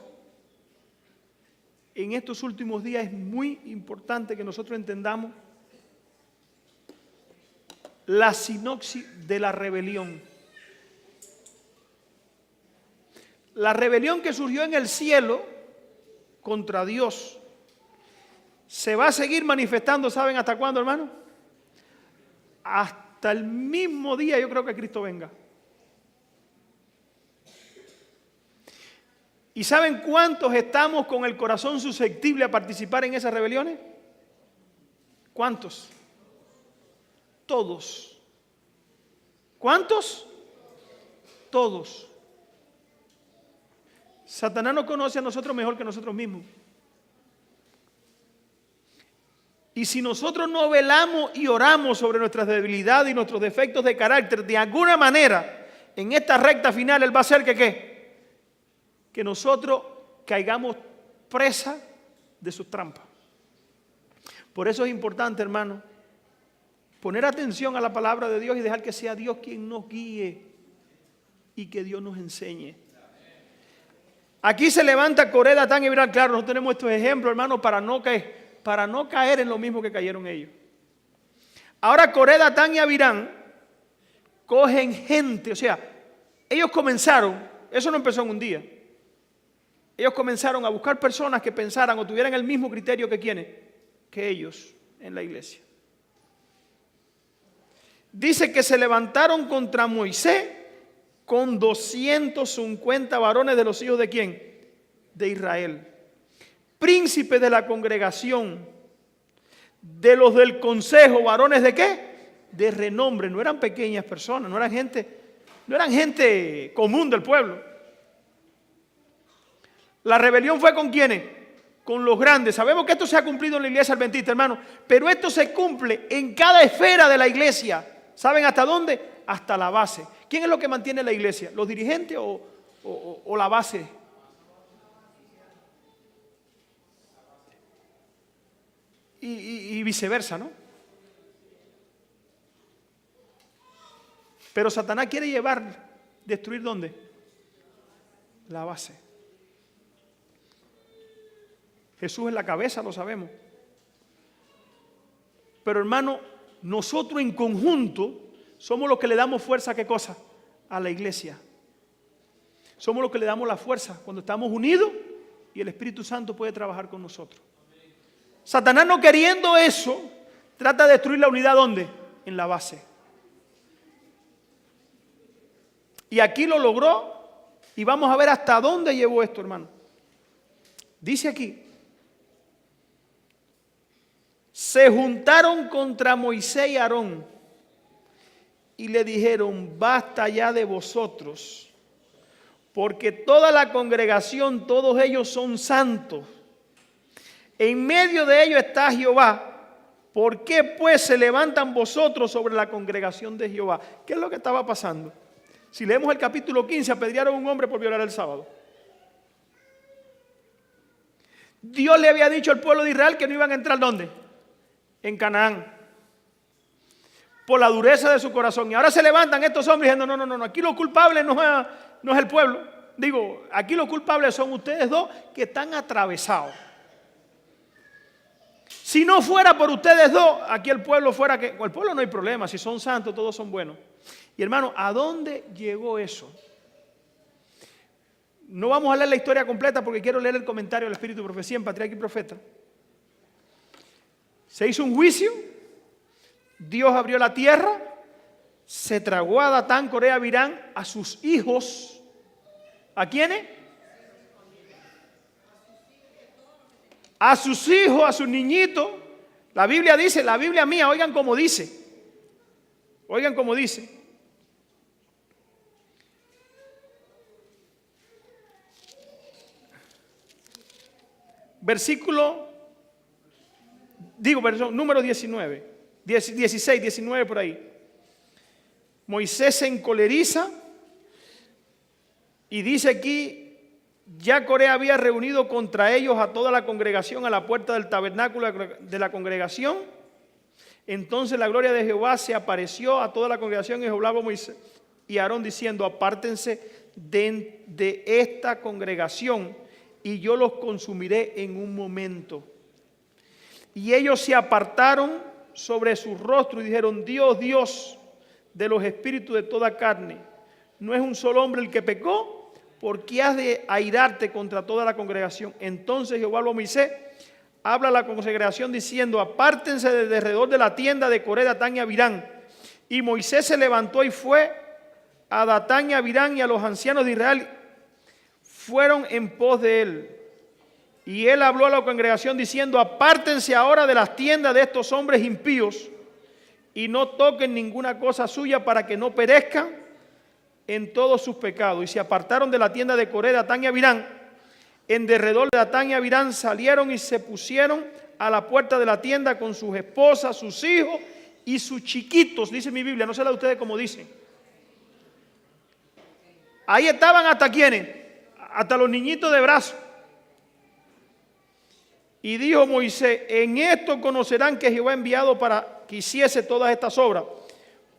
en estos últimos días es muy importante que nosotros entendamos la sinopsis de la rebelión. La rebelión que surgió en el cielo contra Dios se va a seguir manifestando, ¿saben hasta cuándo, hermano? Hasta el mismo día yo creo que Cristo venga. ¿Y saben cuántos estamos con el corazón susceptible a participar en esas rebeliones? ¿Cuántos? Todos. ¿Cuántos? Todos. Satanás nos conoce a nosotros mejor que nosotros mismos. Y si nosotros no velamos y oramos sobre nuestras debilidades y nuestros defectos de carácter, de alguna manera, en esta recta final, Él va a hacer que ¿qué? Que nosotros caigamos presa de sus trampas. Por eso es importante, hermano, poner atención a la palabra de Dios y dejar que sea Dios quien nos guíe y que Dios nos enseñe. Aquí se levanta Coré, Datán y Abirán. Claro, nosotros tenemos estos ejemplos, hermano, para no caer en lo mismo que cayeron ellos. Ahora Coré, Datán y Abirán cogen gente, o sea, ellos comenzaron, eso no empezó en un día. Ellos comenzaron a buscar personas que pensaran o tuvieran el mismo criterio que quienes, que ellos en la iglesia. Dice que se levantaron contra Moisés con 250 varones de los hijos de quién, de Israel. Príncipes de la congregación, de los del consejo, varones de qué, de renombre, no eran pequeñas personas, no eran gente común del pueblo. La rebelión fue ¿con quiénes? Con los grandes. Sabemos que esto se ha cumplido en la iglesia adventista, hermano, pero esto se cumple en cada esfera de la iglesia. ¿Saben hasta dónde? Hasta la base. ¿Quién es lo que mantiene la iglesia? ¿Los dirigentes o la base? Y viceversa, ¿no? Pero Satanás quiere destruir ¿dónde? La base. Jesús es la cabeza, lo sabemos. Pero hermano, nosotros en conjunto somos los que le damos fuerza ¿a qué cosa? A la iglesia. Somos los que le damos la fuerza cuando estamos unidos y el Espíritu Santo puede trabajar con nosotros. Satanás, no queriendo eso, trata de destruir la unidad ¿dónde? En la base. Y aquí lo logró y vamos a ver hasta dónde llevó esto, hermano. Dice aquí, se juntaron contra Moisés y Aarón y le dijeron: basta ya de vosotros, porque toda la congregación, todos ellos son santos. En medio de ellos está Jehová. ¿Por qué pues se levantan vosotros sobre la congregación de Jehová? ¿Qué es lo que estaba pasando? Si leemos el capítulo 15, apedrearon a un hombre por violar el sábado. Dios le había dicho al pueblo de Israel que no iban a entrar ¿dónde? En Canaán. Por la dureza de su corazón. Y ahora se levantan estos hombres diciendo: no, aquí los culpables no es el pueblo. Digo, aquí los culpables son ustedes dos que están atravesados. Si no fuera por ustedes dos, aquí el pueblo fuera que... El pueblo no hay problema, si son santos todos son buenos. Y hermano, ¿a dónde llegó eso? No vamos a leer la historia completa porque quiero leer el comentario del Espíritu de Profecía en Patriarca y Profeta. Se hizo un juicio, Dios abrió la tierra, se tragó a Datán, Coré, Abirán, a sus hijos. ¿A quiénes? A sus hijos, a sus niñitos. La Biblia dice, la Biblia mía, oigan cómo dice. Oigan cómo dice. Número 19, 16, 19 por ahí. Moisés se encoleriza y dice aquí: ya Coré había reunido contra ellos a toda la congregación a la puerta del tabernáculo de la congregación. Entonces la gloria de Jehová se apareció a toda la congregación y hablaba Moisés y Aarón diciendo: apártense de esta congregación y yo los consumiré en un momento. Y ellos se apartaron sobre su rostro y dijeron: Dios, Dios de los espíritus de toda carne, ¿no es un solo hombre el que pecó? ¿Por qué has de airarte contra toda la congregación? Entonces Jehová habló a Moisés, habla a la congregación diciendo: apártense desde alrededor de la tienda de Coré, Datán y Abirán. Y Moisés se levantó y fue a Datán y Abirán, y a los ancianos de Israel fueron en pos de él. Y él habló a la congregación diciendo: apártense ahora de las tiendas de estos hombres impíos y no toquen ninguna cosa suya para que no perezcan en todos sus pecados. Y se apartaron de la tienda de Coré, Datán y Abirán. En derredor de Datán y Abirán salieron y se pusieron a la puerta de la tienda con sus esposas, sus hijos y sus chiquitos, dice mi Biblia, no sé la de ustedes como dicen. Ahí estaban hasta quiénes, hasta los niñitos de brazo. Y dijo Moisés: en esto conocerán que Jehová ha enviado para que hiciese todas estas obras,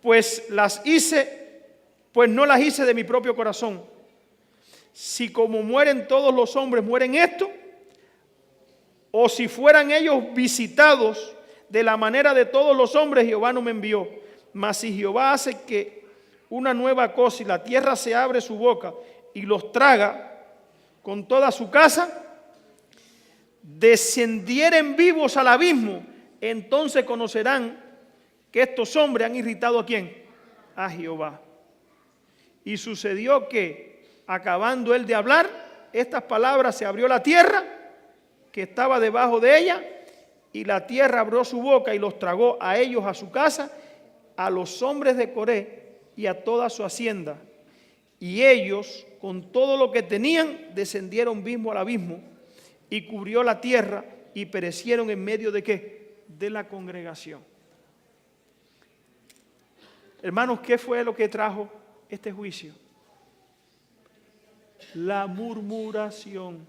pues no las hice de mi propio corazón. Si como mueren todos los hombres mueren esto, o si fueran ellos visitados de la manera de todos los hombres, Jehová no me envió. Mas si Jehová hace que una nueva cosa y la tierra se abre su boca y los traga con toda su casa, descendieren vivos al abismo, entonces conocerán que estos hombres han irritado ¿a quién? A Jehová. Y sucedió que, acabando él de hablar estas palabras, se abrió la tierra que estaba debajo de ella, y la tierra abrió su boca y los tragó a ellos, a su casa, a los hombres de Coré y a toda su hacienda. Y ellos, con todo lo que tenían, descendieron mismo al abismo, y cubrió la tierra, y perecieron en medio de ¿qué? De la congregación. Hermanos, ¿qué fue lo que trajo este juicio? La murmuración.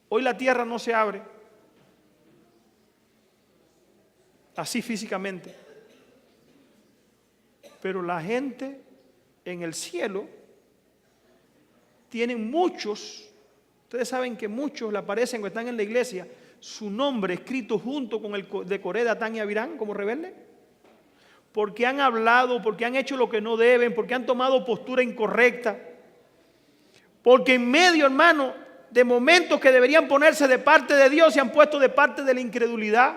Hoy la tierra no se abre así físicamente, pero la gente en el cielo tienen muchos, ustedes saben que muchos le aparecen o están en la iglesia, su nombre escrito junto con el de Coré, Datán y Abirán como rebeldes, porque han hablado, porque han hecho lo que no deben, porque han tomado postura incorrecta, porque en medio, hermano, de momentos que deberían ponerse de parte de Dios, se han puesto de parte de la incredulidad,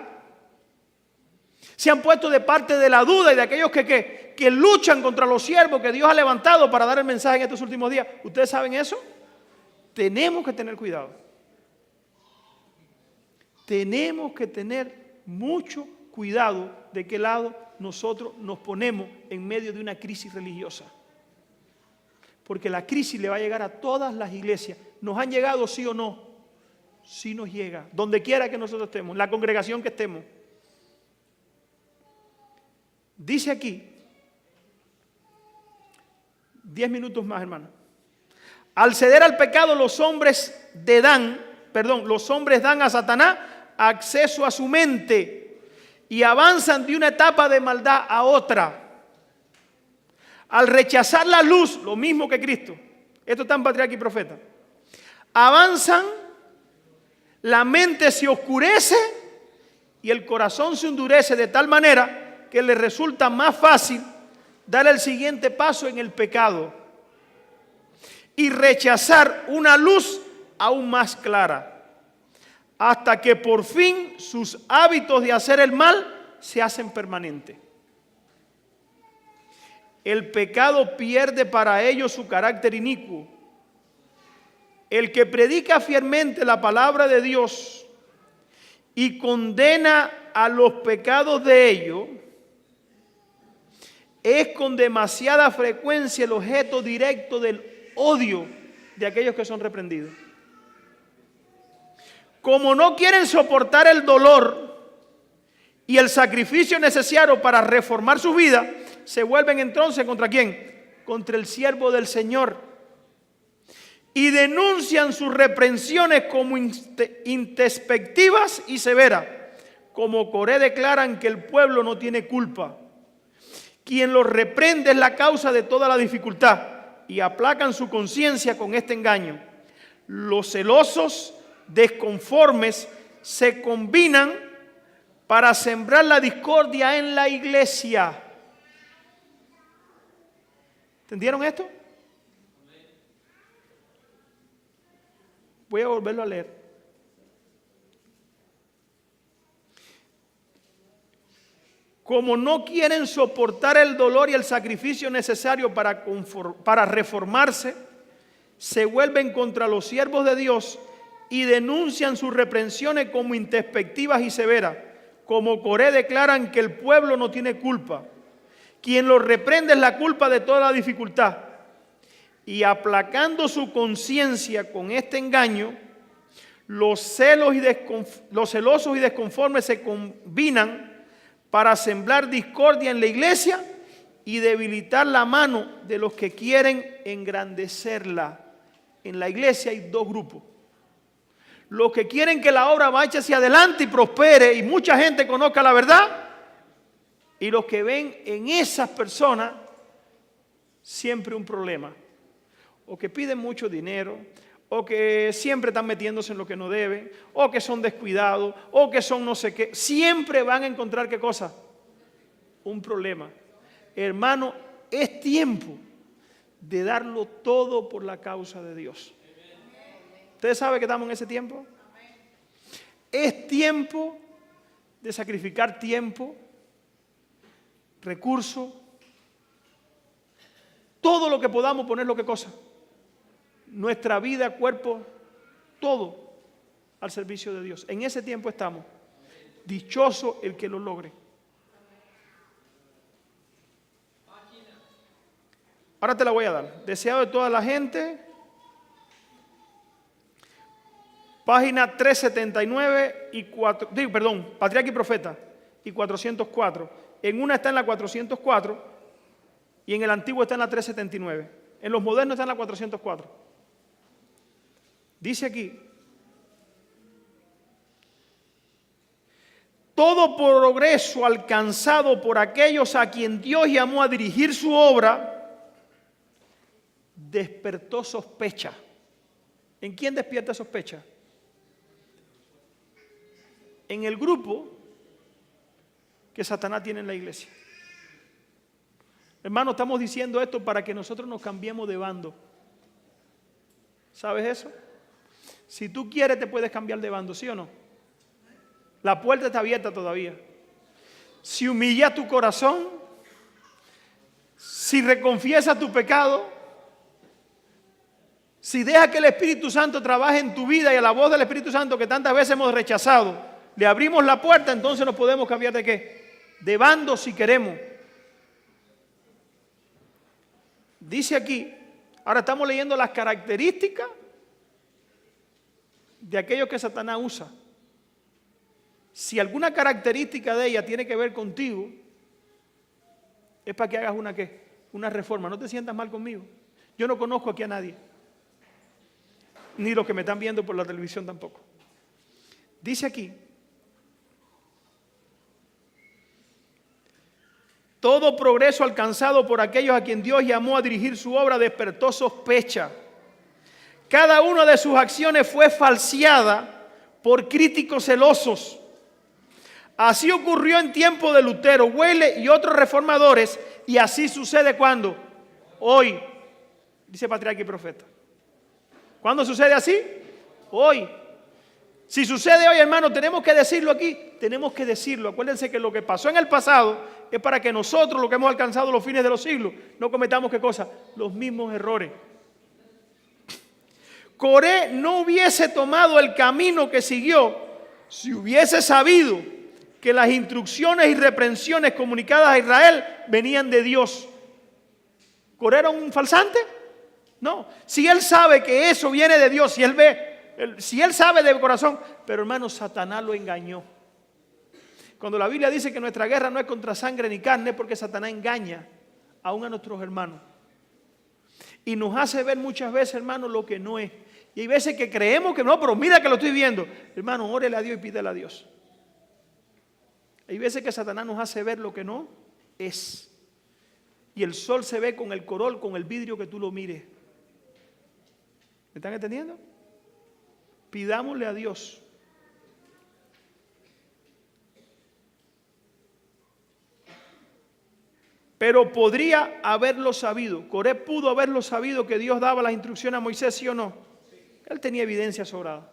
se han puesto de parte de la duda y de aquellos que luchan contra los siervos que Dios ha levantado para dar el mensaje en estos últimos días. ¿Ustedes saben eso? Tenemos que tener cuidado. Tenemos que tener mucho cuidado de qué lado nosotros nos ponemos en medio de una crisis religiosa. Porque la crisis le va a llegar a todas las iglesias. ¿Nos han llegado sí o no? Sí nos llega. Donde quiera que nosotros estemos, la congregación que estemos. Dice aquí, 10 minutos más, hermano. Al ceder al pecado, los hombres dan a Satanás acceso a su mente y avanzan de una etapa de maldad a otra. Al rechazar la luz, lo mismo que Cristo, esto está en Patriarca y Profeta, avanzan, la mente se oscurece y el corazón se endurece de tal manera que les resulta más fácil dar el siguiente paso en el pecado y rechazar una luz aún más clara, hasta que por fin sus hábitos de hacer el mal se hacen permanentes. El pecado pierde para ellos su carácter inicuo. El que predica fielmente la palabra de Dios y condena a los pecados de ellos es con demasiada frecuencia el objeto directo del odio de aquellos que son reprendidos. Como no quieren soportar el dolor y el sacrificio necesario para reformar su vida, se vuelven entonces ¿contra quién? Contra el siervo del Señor. Y denuncian sus reprensiones como introspectivas y severas. Como Coré declaran que el pueblo no tiene culpa. Quien los reprende es la causa de toda la dificultad y aplacan su conciencia con este engaño. Los celosos, desconformes, se combinan para sembrar la discordia en la iglesia. ¿Entendieron esto? Voy a volverlo a leer. Como no quieren soportar el dolor y el sacrificio necesario para reformarse, se vuelven contra los siervos de Dios y denuncian sus reprensiones como introspectivas y severas. Como Coré declaran que el pueblo no tiene culpa. Quien los reprende es la culpa de toda la dificultad. Y aplacando su conciencia con este engaño, los celosos y desconformes se combinan para sembrar discordia en la iglesia y debilitar la mano de los que quieren engrandecerla. En la iglesia hay dos grupos. Los que quieren que la obra vaya hacia adelante y prospere y mucha gente conozca la verdad, y los que ven en esas personas siempre un problema. O que piden mucho dinero, o que siempre están metiéndose en lo que no deben, o que son descuidados, o que son no sé qué. Siempre van a encontrar ¿qué cosa? Un problema. Hermano, es tiempo de darlo todo por la causa de Dios. ¿Ustedes saben que estamos en ese tiempo? Es tiempo de sacrificar tiempo, recursos, todo lo que podamos ponerlo ¿qué cosa? Nuestra vida, cuerpo, todo al servicio de Dios. En ese tiempo estamos. Dichoso el que lo logre. Ahora te la voy a dar. Deseado de toda la gente. Página 379 y Patriarca y Profeta y 404. En una está en la 404 y en el antiguo está en la 379. En los modernos está en la 404. Dice aquí: todo progreso alcanzado por aquellos a quien Dios llamó a dirigir su obra despertó sospecha. ¿En quién despierta sospecha? En el grupo que Satanás tiene en la iglesia. Hermano, estamos diciendo esto para que nosotros nos cambiemos de bando. ¿Sabes eso? Si tú quieres te puedes cambiar de bando, ¿sí o no? La puerta está abierta todavía. Si humillas tu corazón, si reconfiesas tu pecado, si dejas que el Espíritu Santo trabaje en tu vida y a la voz del Espíritu Santo que tantas veces hemos rechazado, le abrimos la puerta, entonces nos podemos cambiar ¿de qué? de bando si queremos. Dice aquí, ahora estamos leyendo las características de aquellos que Satanás usa. Si alguna característica de ella tiene que ver contigo, es para que hagas una ¿qué? Una reforma. No te sientas mal conmigo. Yo no conozco aquí a nadie, ni los que me están viendo por la televisión tampoco. Dice aquí, todo progreso alcanzado por aquellos a quien Dios llamó a dirigir su obra despertó sospecha. Cada una de sus acciones fue falseada por críticos celosos. Así ocurrió en tiempo de Lutero, Wesley y otros reformadores, y así sucede cuando hoy, dice patriarca y profeta. ¿Cuándo sucede así? Hoy. Si sucede hoy, hermano, tenemos que decirlo aquí, tenemos que decirlo. Acuérdense que lo que pasó en el pasado es para que nosotros, lo que hemos alcanzado los fines de los siglos, no cometamos ¿qué cosa? Los mismos errores. Coré no hubiese tomado el camino que siguió si hubiese sabido que las instrucciones y reprensiones comunicadas a Israel venían de Dios. ¿Coré era un falsante? No. Si él sabe que eso viene de Dios, si él ve, si él sabe de corazón, pero hermano, Satanás lo engañó. Cuando la Biblia dice que nuestra guerra no es contra sangre ni carne, es porque Satanás engaña aún a nuestros hermanos. Y nos hace ver muchas veces, hermano, lo que no es. Y hay veces que creemos que no, pero mira que lo estoy viendo. Hermano, órele a Dios y pídele a Dios. Hay veces que Satanás nos hace ver lo que no es. Y el sol se ve con el corol, con el vidrio que tú lo mires. ¿Me están entendiendo? Pidámosle a Dios. Pero podría haberlo sabido. Coré pudo haberlo sabido que Dios daba las instrucciones a Moisés, ¿sí o no? Él tenía evidencia sobrada.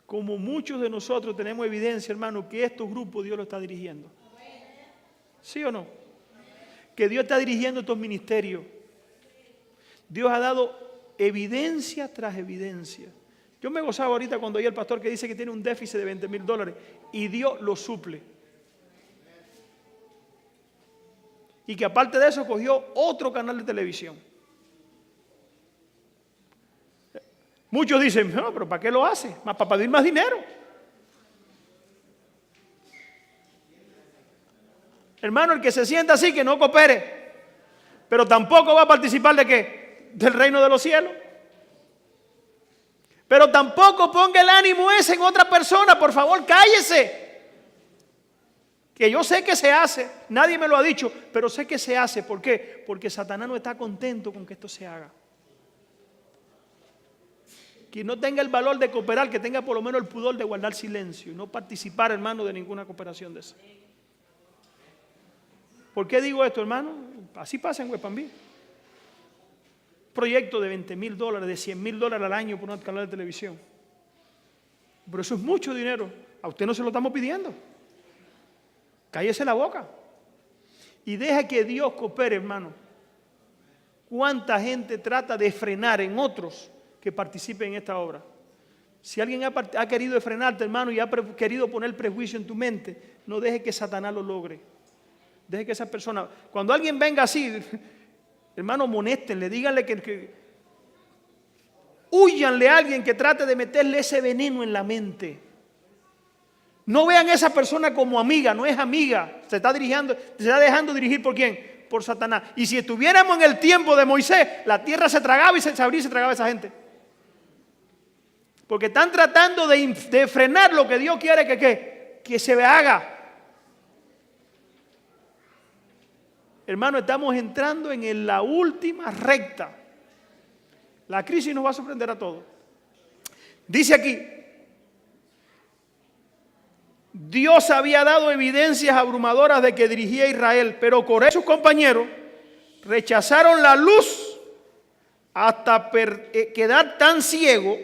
Como muchos de nosotros tenemos evidencia, hermano, que estos grupos Dios lo está dirigiendo. ¿Sí o no? Que Dios está dirigiendo estos ministerios. Dios ha dado evidencia tras evidencia. Yo me gozaba ahorita cuando oí al pastor que dice que tiene un déficit de $20,000 y Dios lo suple. Y que aparte de eso cogió otro canal de televisión. Muchos dicen, no, pero ¿para qué lo hace? Más para pedir más dinero. Hermano, el que se sienta así, que no coopere. Pero tampoco va a participar ¿de qué? Del reino de los cielos. Pero tampoco ponga el ánimo ese en otra persona. Por favor, cállese. Que yo sé que se hace. Nadie me lo ha dicho, pero sé que se hace. ¿Por qué? Porque Satanás no está contento con que esto se haga. Quien no tenga el valor de cooperar, que tenga por lo menos el pudor de guardar silencio y no participar, hermano, de ninguna cooperación de esa. ¿Por qué digo esto, hermano? Así pasa en Huepambí. Proyecto de $20,000, de $100,000 al año por un canal de televisión. Pero eso es mucho dinero. A usted no se lo estamos pidiendo. Cállese la boca. Y deja que Dios coopere, hermano. ¿Cuánta gente trata de frenar en otros que participen en esta obra? Si alguien ha querido frenarte, hermano, y ha querido poner prejuicio en tu mente, no deje que Satanás lo logre. Deje que esa persona, cuando alguien venga así, hermano, monéstenle, díganle que húyanle a alguien que trate de meterle ese veneno en la mente. No vean a esa persona como amiga, no es amiga, se está dejando dirigir ¿por quién? Por Satanás. Y si estuviéramos en el tiempo de Moisés, la tierra se tragaba y se abría y se tragaba a esa gente. Porque están tratando de frenar lo que Dios quiere que se haga. Hermano, estamos entrando en la última recta. La crisis nos va a sorprender a todos. Dice aquí, Dios había dado evidencias abrumadoras de que dirigía a Israel, pero Coré y sus compañeros rechazaron la luz hasta quedar tan ciegos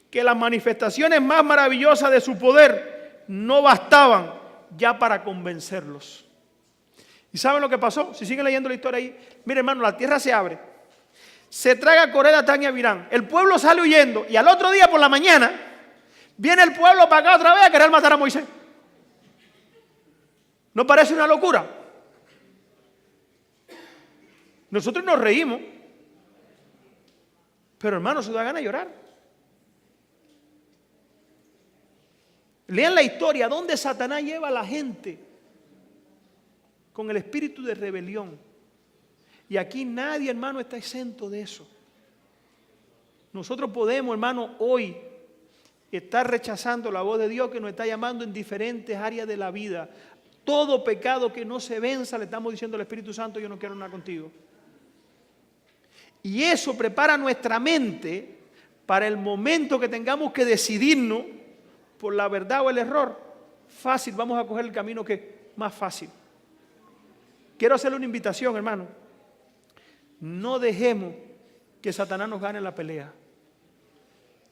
que las manifestaciones más maravillosas de su poder no bastaban ya para convencerlos. ¿Y saben lo que pasó? Si siguen leyendo la historia ahí, mire hermano, la tierra se abre, se traga Coré, Datán y Abirán, el pueblo sale huyendo y al otro día por la mañana viene el pueblo para acá otra vez a querer matar a Moisés. ¿No parece una locura? Nosotros nos reímos, pero hermanos, se da ganas de llorar. Lean la historia, donde Satanás lleva a la gente con el espíritu de rebelión. Y aquí nadie, hermano, está exento de eso. Nosotros podemos, hermano, hoy estar rechazando la voz de Dios que nos está llamando en diferentes áreas de la vida. Todo pecado que no se venza, le estamos diciendo al Espíritu Santo, yo no quiero nada contigo. Y eso prepara nuestra mente para el momento que tengamos que decidirnos por la verdad o el error. Fácil, vamos a coger el camino que es más fácil. Quiero hacerle una invitación, hermano. No dejemos que Satanás nos gane la pelea.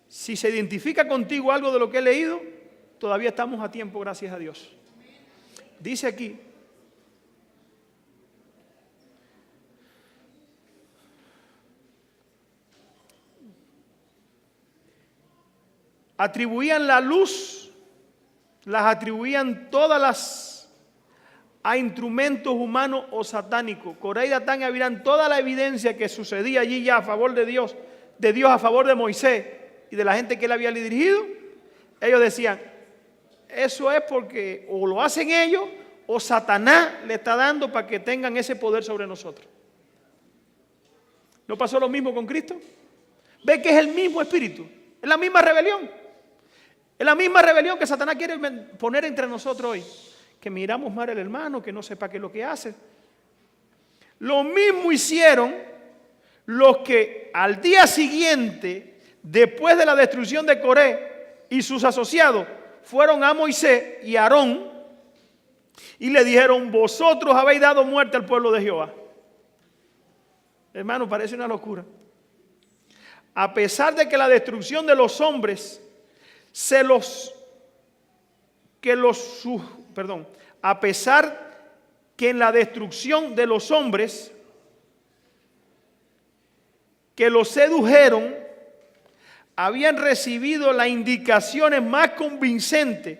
Si se identifica contigo algo de lo que he leído, todavía estamos a tiempo, gracias a Dios. Dice aquí, atribuían la luz, las atribuían todas a instrumentos humanos o satánicos. Coré y Datán y Abirán toda la evidencia que sucedía allí ya a favor de Dios a favor de Moisés y de la gente que él había dirigido. Ellos decían, eso es porque o lo hacen ellos o Satanás le está dando para que tengan ese poder sobre nosotros. ¿No pasó lo mismo con Cristo? Ve que es el mismo espíritu, es la misma rebelión. Es la misma rebelión que Satanás quiere poner entre nosotros hoy. Que miramos mal al hermano, que no sepa qué es lo que hace. Lo mismo hicieron los que al día siguiente, después de la destrucción de Coré y sus asociados, fueron a Moisés y a Aarón y le dijeron, vosotros habéis dado muerte al pueblo de Jehová. Hermano, parece una locura. A pesar de que la destrucción de los hombres a pesar que en la destrucción de los hombres que los sedujeron habían recibido las indicaciones más convincentes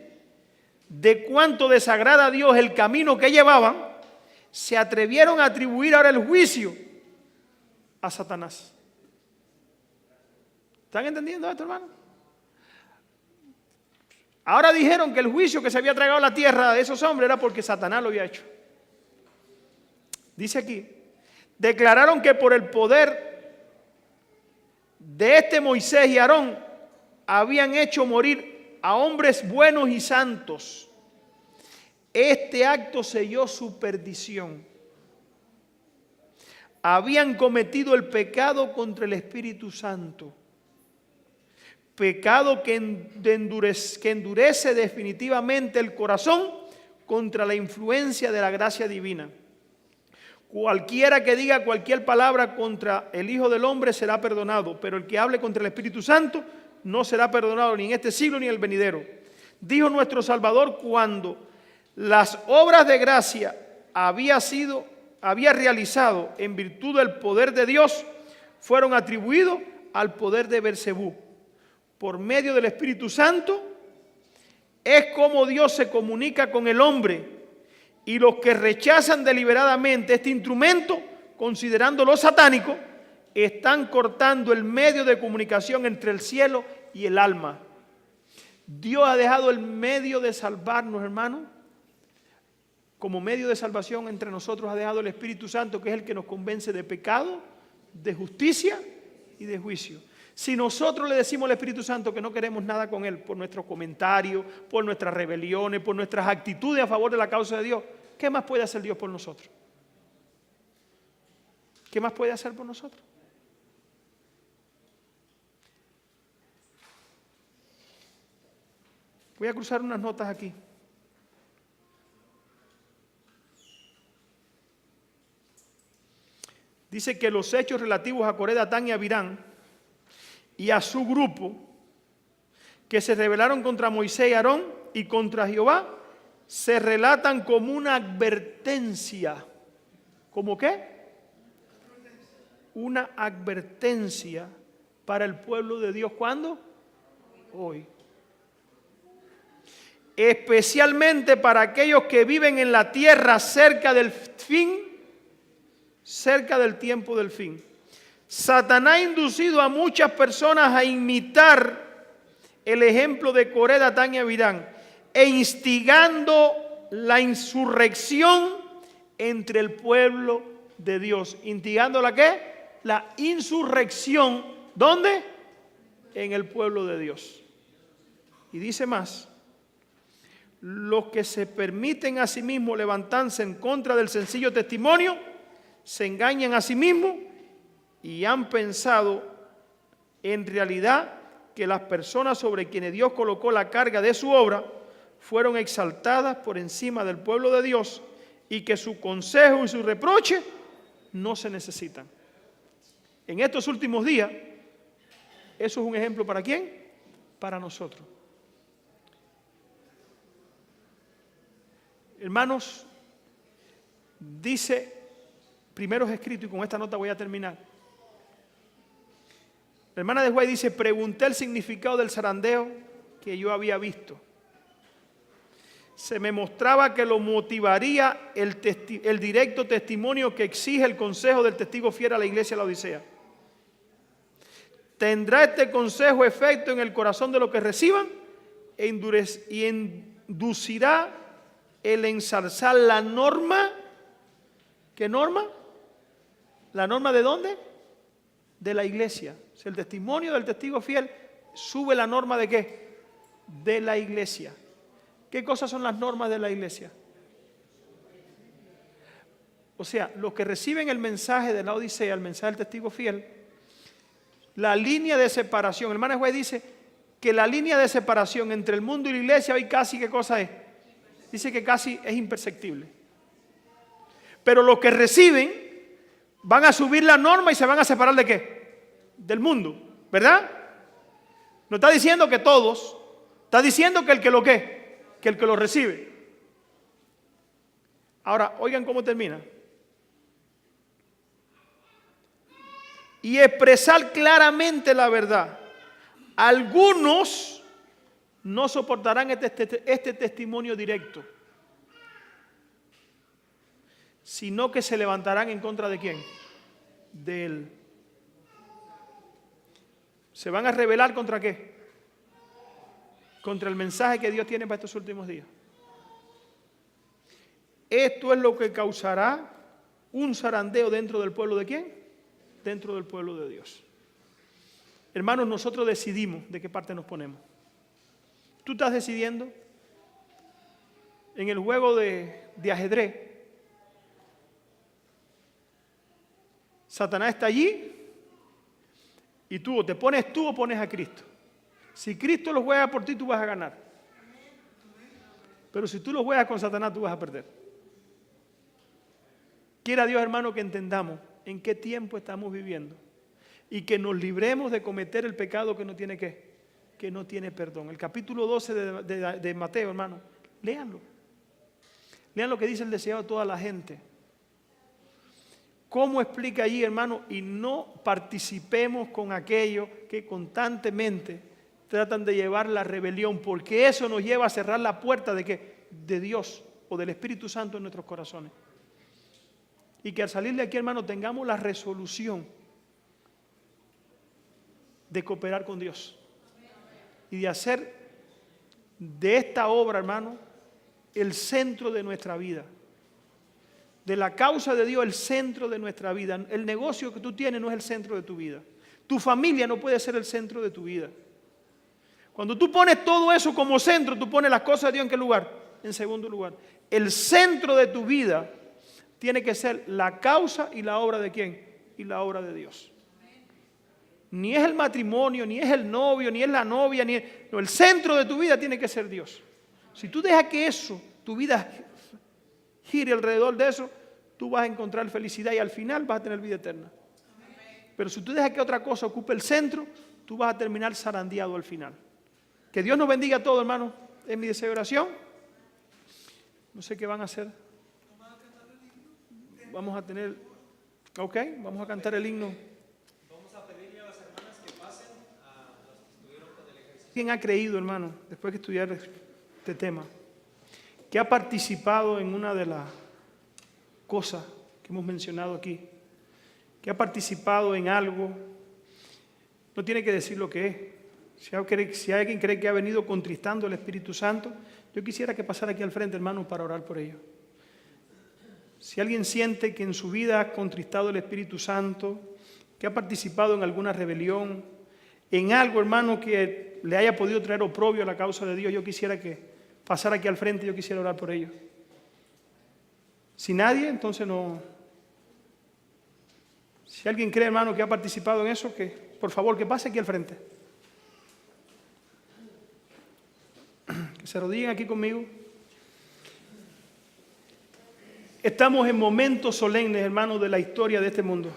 de cuánto desagrada a Dios el camino que llevaban, se atrevieron a atribuir ahora el juicio a Satanás. ¿Están entendiendo esto, hermano? Ahora dijeron que el juicio que se había tragado a la tierra de esos hombres era porque Satanás lo había hecho. Dice aquí, declararon que por el poder de este Moisés y Aarón habían hecho morir a hombres buenos y santos. Este acto selló su perdición. Habían cometido el pecado contra el Espíritu Santo. Pecado que endurece definitivamente el corazón contra la influencia de la gracia divina. Cualquiera que diga cualquier palabra contra el Hijo del Hombre será perdonado, pero el que hable contra el Espíritu Santo no será perdonado ni en este siglo ni en el venidero. Dijo nuestro Salvador cuando las obras de gracia había realizado en virtud del poder de Dios, fueron atribuidos al poder de Beelzebú. Por medio del Espíritu Santo, es como Dios se comunica con el hombre, y los que rechazan deliberadamente este instrumento, considerándolo satánico, están cortando el medio de comunicación entre el cielo y el alma. Dios ha dejado el medio de salvarnos, hermano. Como medio de salvación entre nosotros ha dejado el Espíritu Santo, que es el que nos convence de pecado, de justicia y de juicio. Si nosotros le decimos al Espíritu Santo que no queremos nada con Él por nuestros comentarios, por nuestras rebeliones, por nuestras actitudes a favor de la causa de Dios, ¿qué más puede hacer Dios por nosotros? ¿Qué más puede hacer por nosotros? Voy a cruzar unas notas aquí. Dice que los hechos relativos a Coré, Datán y Abirán y a su grupo que se rebelaron contra Moisés y Aarón y contra Jehová se relatan como una advertencia. ¿Cómo qué? Una advertencia para el pueblo de Dios. ¿Cuándo? Hoy. especialmente para aquellos que viven en la tierra cerca del fin, cerca del tiempo del fin. Satanás ha inducido a muchas personas a imitar el ejemplo de Coré, Datán y Abirán, e instigando la insurrección entre el pueblo de Dios. ¿Instigando la qué? La insurrección. ¿Dónde? En el pueblo de Dios. Y dice más: los que se permiten a sí mismos levantarse en contra del sencillo testimonio, se engañan a sí mismos y han pensado en realidad que las personas sobre quienes Dios colocó la carga de su obra fueron exaltadas por encima del pueblo de Dios y que su consejo y su reproche no se necesitan. En estos últimos días, eso es un ejemplo ¿para quién? Para nosotros. Hermanos, dice Primeros Escritos, y con esta nota voy a terminar. La hermana de White dice: pregunté el significado del zarandeo que yo había visto. Se me mostraba que lo motivaría el directo testimonio que exige el consejo del testigo fiel a la iglesia de la Odisea. ¿Tendrá este consejo efecto en el corazón de los que reciban? Y inducirá el ensalzar la norma. ¿Qué norma? ¿La norma de dónde? De la iglesia. O sea, el testimonio del testigo fiel sube la norma ¿de qué? De la iglesia. ¿Qué cosas son las normas de la iglesia? O sea, los que reciben el mensaje de la Odisea, el mensaje del testigo fiel, la línea de separación. El hermano White dice que la línea de separación entre el mundo y la iglesia hoy casi, ¿qué cosa es? Dice que casi es imperceptible. Pero los que reciben van a subir la norma y se van a separar ¿de qué? Del mundo, ¿verdad? No está diciendo que todos, está diciendo que el que lo ¿qué? Que el que lo recibe. Ahora, oigan cómo termina. Y expresar claramente la verdad. Algunos no soportarán este testimonio directo, sino que se levantarán en contra ¿de quién? De él. ¿Se van a rebelar contra qué? Contra el mensaje que Dios tiene para estos últimos días. Esto es lo que causará un zarandeo dentro del pueblo ¿de quién? Dentro del pueblo de Dios. Hermanos, nosotros decidimos de qué parte nos ponemos. Tú estás decidiendo en el juego de ajedrez. Satanás está allí y tú o te pones tú o pones a Cristo. Si Cristo lo juega por ti, tú vas a ganar. Pero si tú lo juegas con Satanás, tú vas a perder. Quiera Dios, hermano, que entendamos en qué tiempo estamos viviendo y que nos libremos de cometer el pecado que no tiene ¿qué? Que no tiene perdón. El capítulo 12 de Mateo, hermano, léanlo. Lean lo que dice el deseado de toda la gente. ¿Cómo explica allí, hermano? Y no participemos con aquellos que constantemente tratan de llevar la rebelión, porque eso nos lleva a cerrar la puerta ¿de qué? De Dios o del Espíritu Santo en nuestros corazones. Y que al salir de aquí, hermano, tengamos la resolución de cooperar con Dios y de hacer de esta obra, hermano, el centro de nuestra vida. De la causa de Dios, el centro de nuestra vida. El negocio que tú tienes no es el centro de tu vida. Tu familia no puede ser el centro de tu vida. Cuando tú pones todo eso como centro, tú pones las cosas de Dios ¿en qué lugar? En segundo lugar. El centro de tu vida tiene que ser la causa y la obra ¿de quién? Y la obra de Dios. Ni es el matrimonio, ni es el novio, ni es la novia, no, el centro de tu vida tiene que ser Dios. Si tú dejas que eso, tu vida gire alrededor de eso, tú vas a encontrar felicidad y al final vas a tener vida eterna. Pero si tú dejas que otra cosa ocupe el centro, tú vas a terminar zarandeado al final. Que Dios nos bendiga a todos, hermanos. Es mi deseo de oración. No sé qué van a hacer. Vamos a tener... Ok, vamos a cantar el himno. Vamos a pedirle a las hermanas que pasen a los que estuvieron con el ejercicio. ¿Quién ha creído, hermano, después que estudiar este tema, que ha participado en una de las cosas que hemos mencionado aquí, que ha participado en algo, no tiene que decir lo que es. Si alguien cree que ha venido contristando al Espíritu Santo, yo quisiera que pasara aquí al frente, hermano, para orar por ello. Si alguien siente que en su vida ha contristado el Espíritu Santo, que ha participado en alguna rebelión, en algo, hermano, que le haya podido traer oprobio a la causa de Dios, yo quisiera que pasara aquí al frente, yo quisiera orar por ello. Si nadie, entonces no. Si alguien cree, hermano, que ha participado en eso, que por favor, que pase aquí al frente. Que se arrodillen aquí conmigo. Estamos en momentos solemnes, hermanos, de la historia de este mundo.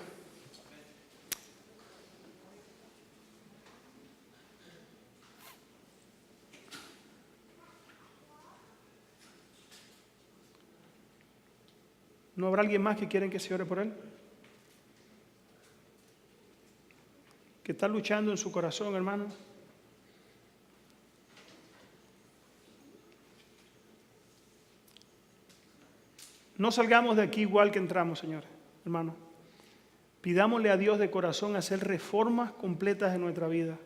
¿No habrá alguien más que quieren que se ore por él? Que está luchando en su corazón, hermano. No salgamos de aquí igual que entramos, Señor, hermano. Pidámosle a Dios de corazón hacer reformas completas en nuestra vida.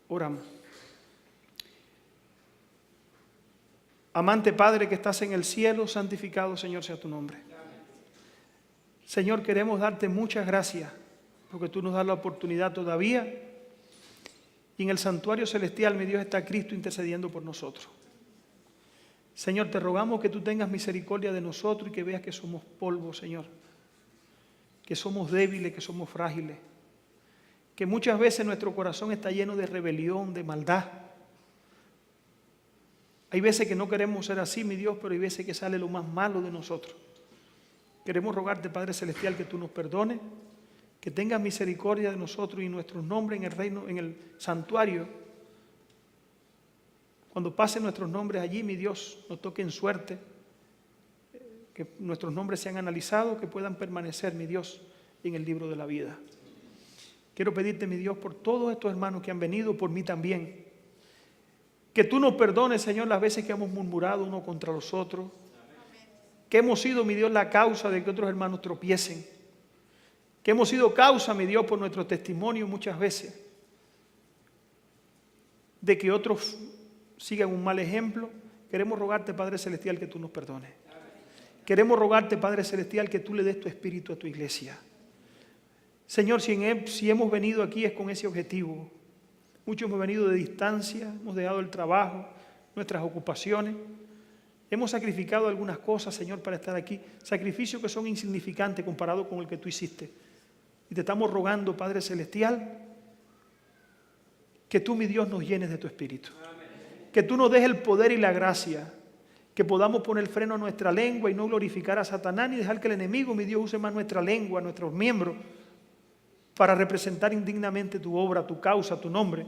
Oramos. Amante Padre que estás en el cielo, santificado, Señor, sea tu nombre. Señor, queremos darte muchas gracias porque tú nos das la oportunidad todavía y en el santuario celestial, mi Dios, está Cristo intercediendo por nosotros. Señor, te rogamos que tú tengas misericordia de nosotros y que veas que somos polvo, Señor, que somos débiles, que somos frágiles, que muchas veces nuestro corazón está lleno de rebelión, de maldad. Hay veces que no queremos ser así, mi Dios, pero hay veces que sale lo más malo de nosotros. Queremos rogarte, Padre Celestial, que tú nos perdones, que tengas misericordia de nosotros y nuestros nombres en el reino, en el santuario. Cuando pasen nuestros nombres allí, mi Dios, nos toquen suerte, que nuestros nombres sean analizados, que puedan permanecer, mi Dios, en el libro de la vida. Quiero pedirte, mi Dios, por todos estos hermanos que han venido, por mí también, que tú nos perdones, Señor, las veces que hemos murmurado uno contra los otros, que hemos sido, mi Dios, la causa de que otros hermanos tropiecen, que hemos sido causa, mi Dios, por nuestro testimonio muchas veces, de que otros sigan un mal ejemplo. Queremos rogarte, Padre Celestial, que tú nos perdones. Queremos rogarte, Padre Celestial, que tú le des tu espíritu a tu iglesia. Señor, si hemos venido aquí es con ese objetivo. Muchos hemos venido de distancia, hemos dejado el trabajo, nuestras ocupaciones. Hemos sacrificado algunas cosas, Señor, para estar aquí. Sacrificios que son insignificantes comparado con el que tú hiciste. Y te estamos rogando, Padre Celestial, que tú, mi Dios, nos llenes de tu espíritu. Que tú nos des el poder y la gracia, que podamos poner freno a nuestra lengua y no glorificar a Satanás ni dejar que el enemigo, mi Dios, use más nuestra lengua, nuestros miembros, para representar indignamente tu obra, tu causa, tu nombre,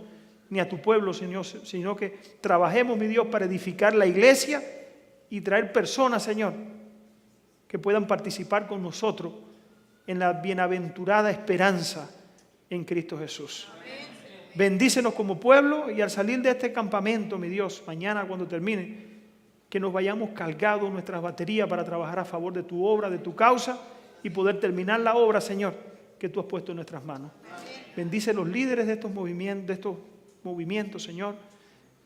ni a tu pueblo, Señor, sino que trabajemos, mi Dios, para edificar la iglesia y traer personas, Señor, que puedan participar con nosotros en la bienaventurada esperanza en Cristo Jesús. Bendícenos como pueblo y al salir de este campamento, mi Dios, mañana cuando termine, que nos vayamos cargados nuestras baterías para trabajar a favor de tu obra, de tu causa y poder terminar la obra, Señor, que tú has puesto en nuestras manos. Bendice los líderes de estos movimientos, Señor.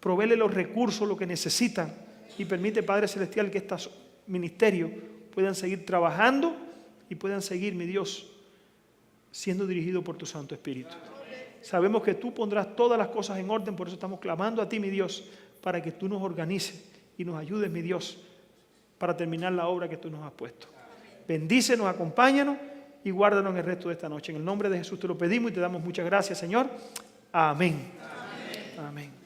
Provéele los recursos, lo que necesitan y permite, Padre Celestial, que estos ministerios puedan seguir trabajando y puedan seguir, mi Dios, siendo dirigidos por tu Santo Espíritu. Sabemos que tú pondrás todas las cosas en orden, por eso estamos clamando a ti, mi Dios, para que tú nos organices y nos ayudes, mi Dios, para terminar la obra que tú nos has puesto. Bendícenos, acompáñanos y guárdanos en el resto de esta noche. En el nombre de Jesús te lo pedimos y te damos muchas gracias, Señor. Amén. Amén. Amén.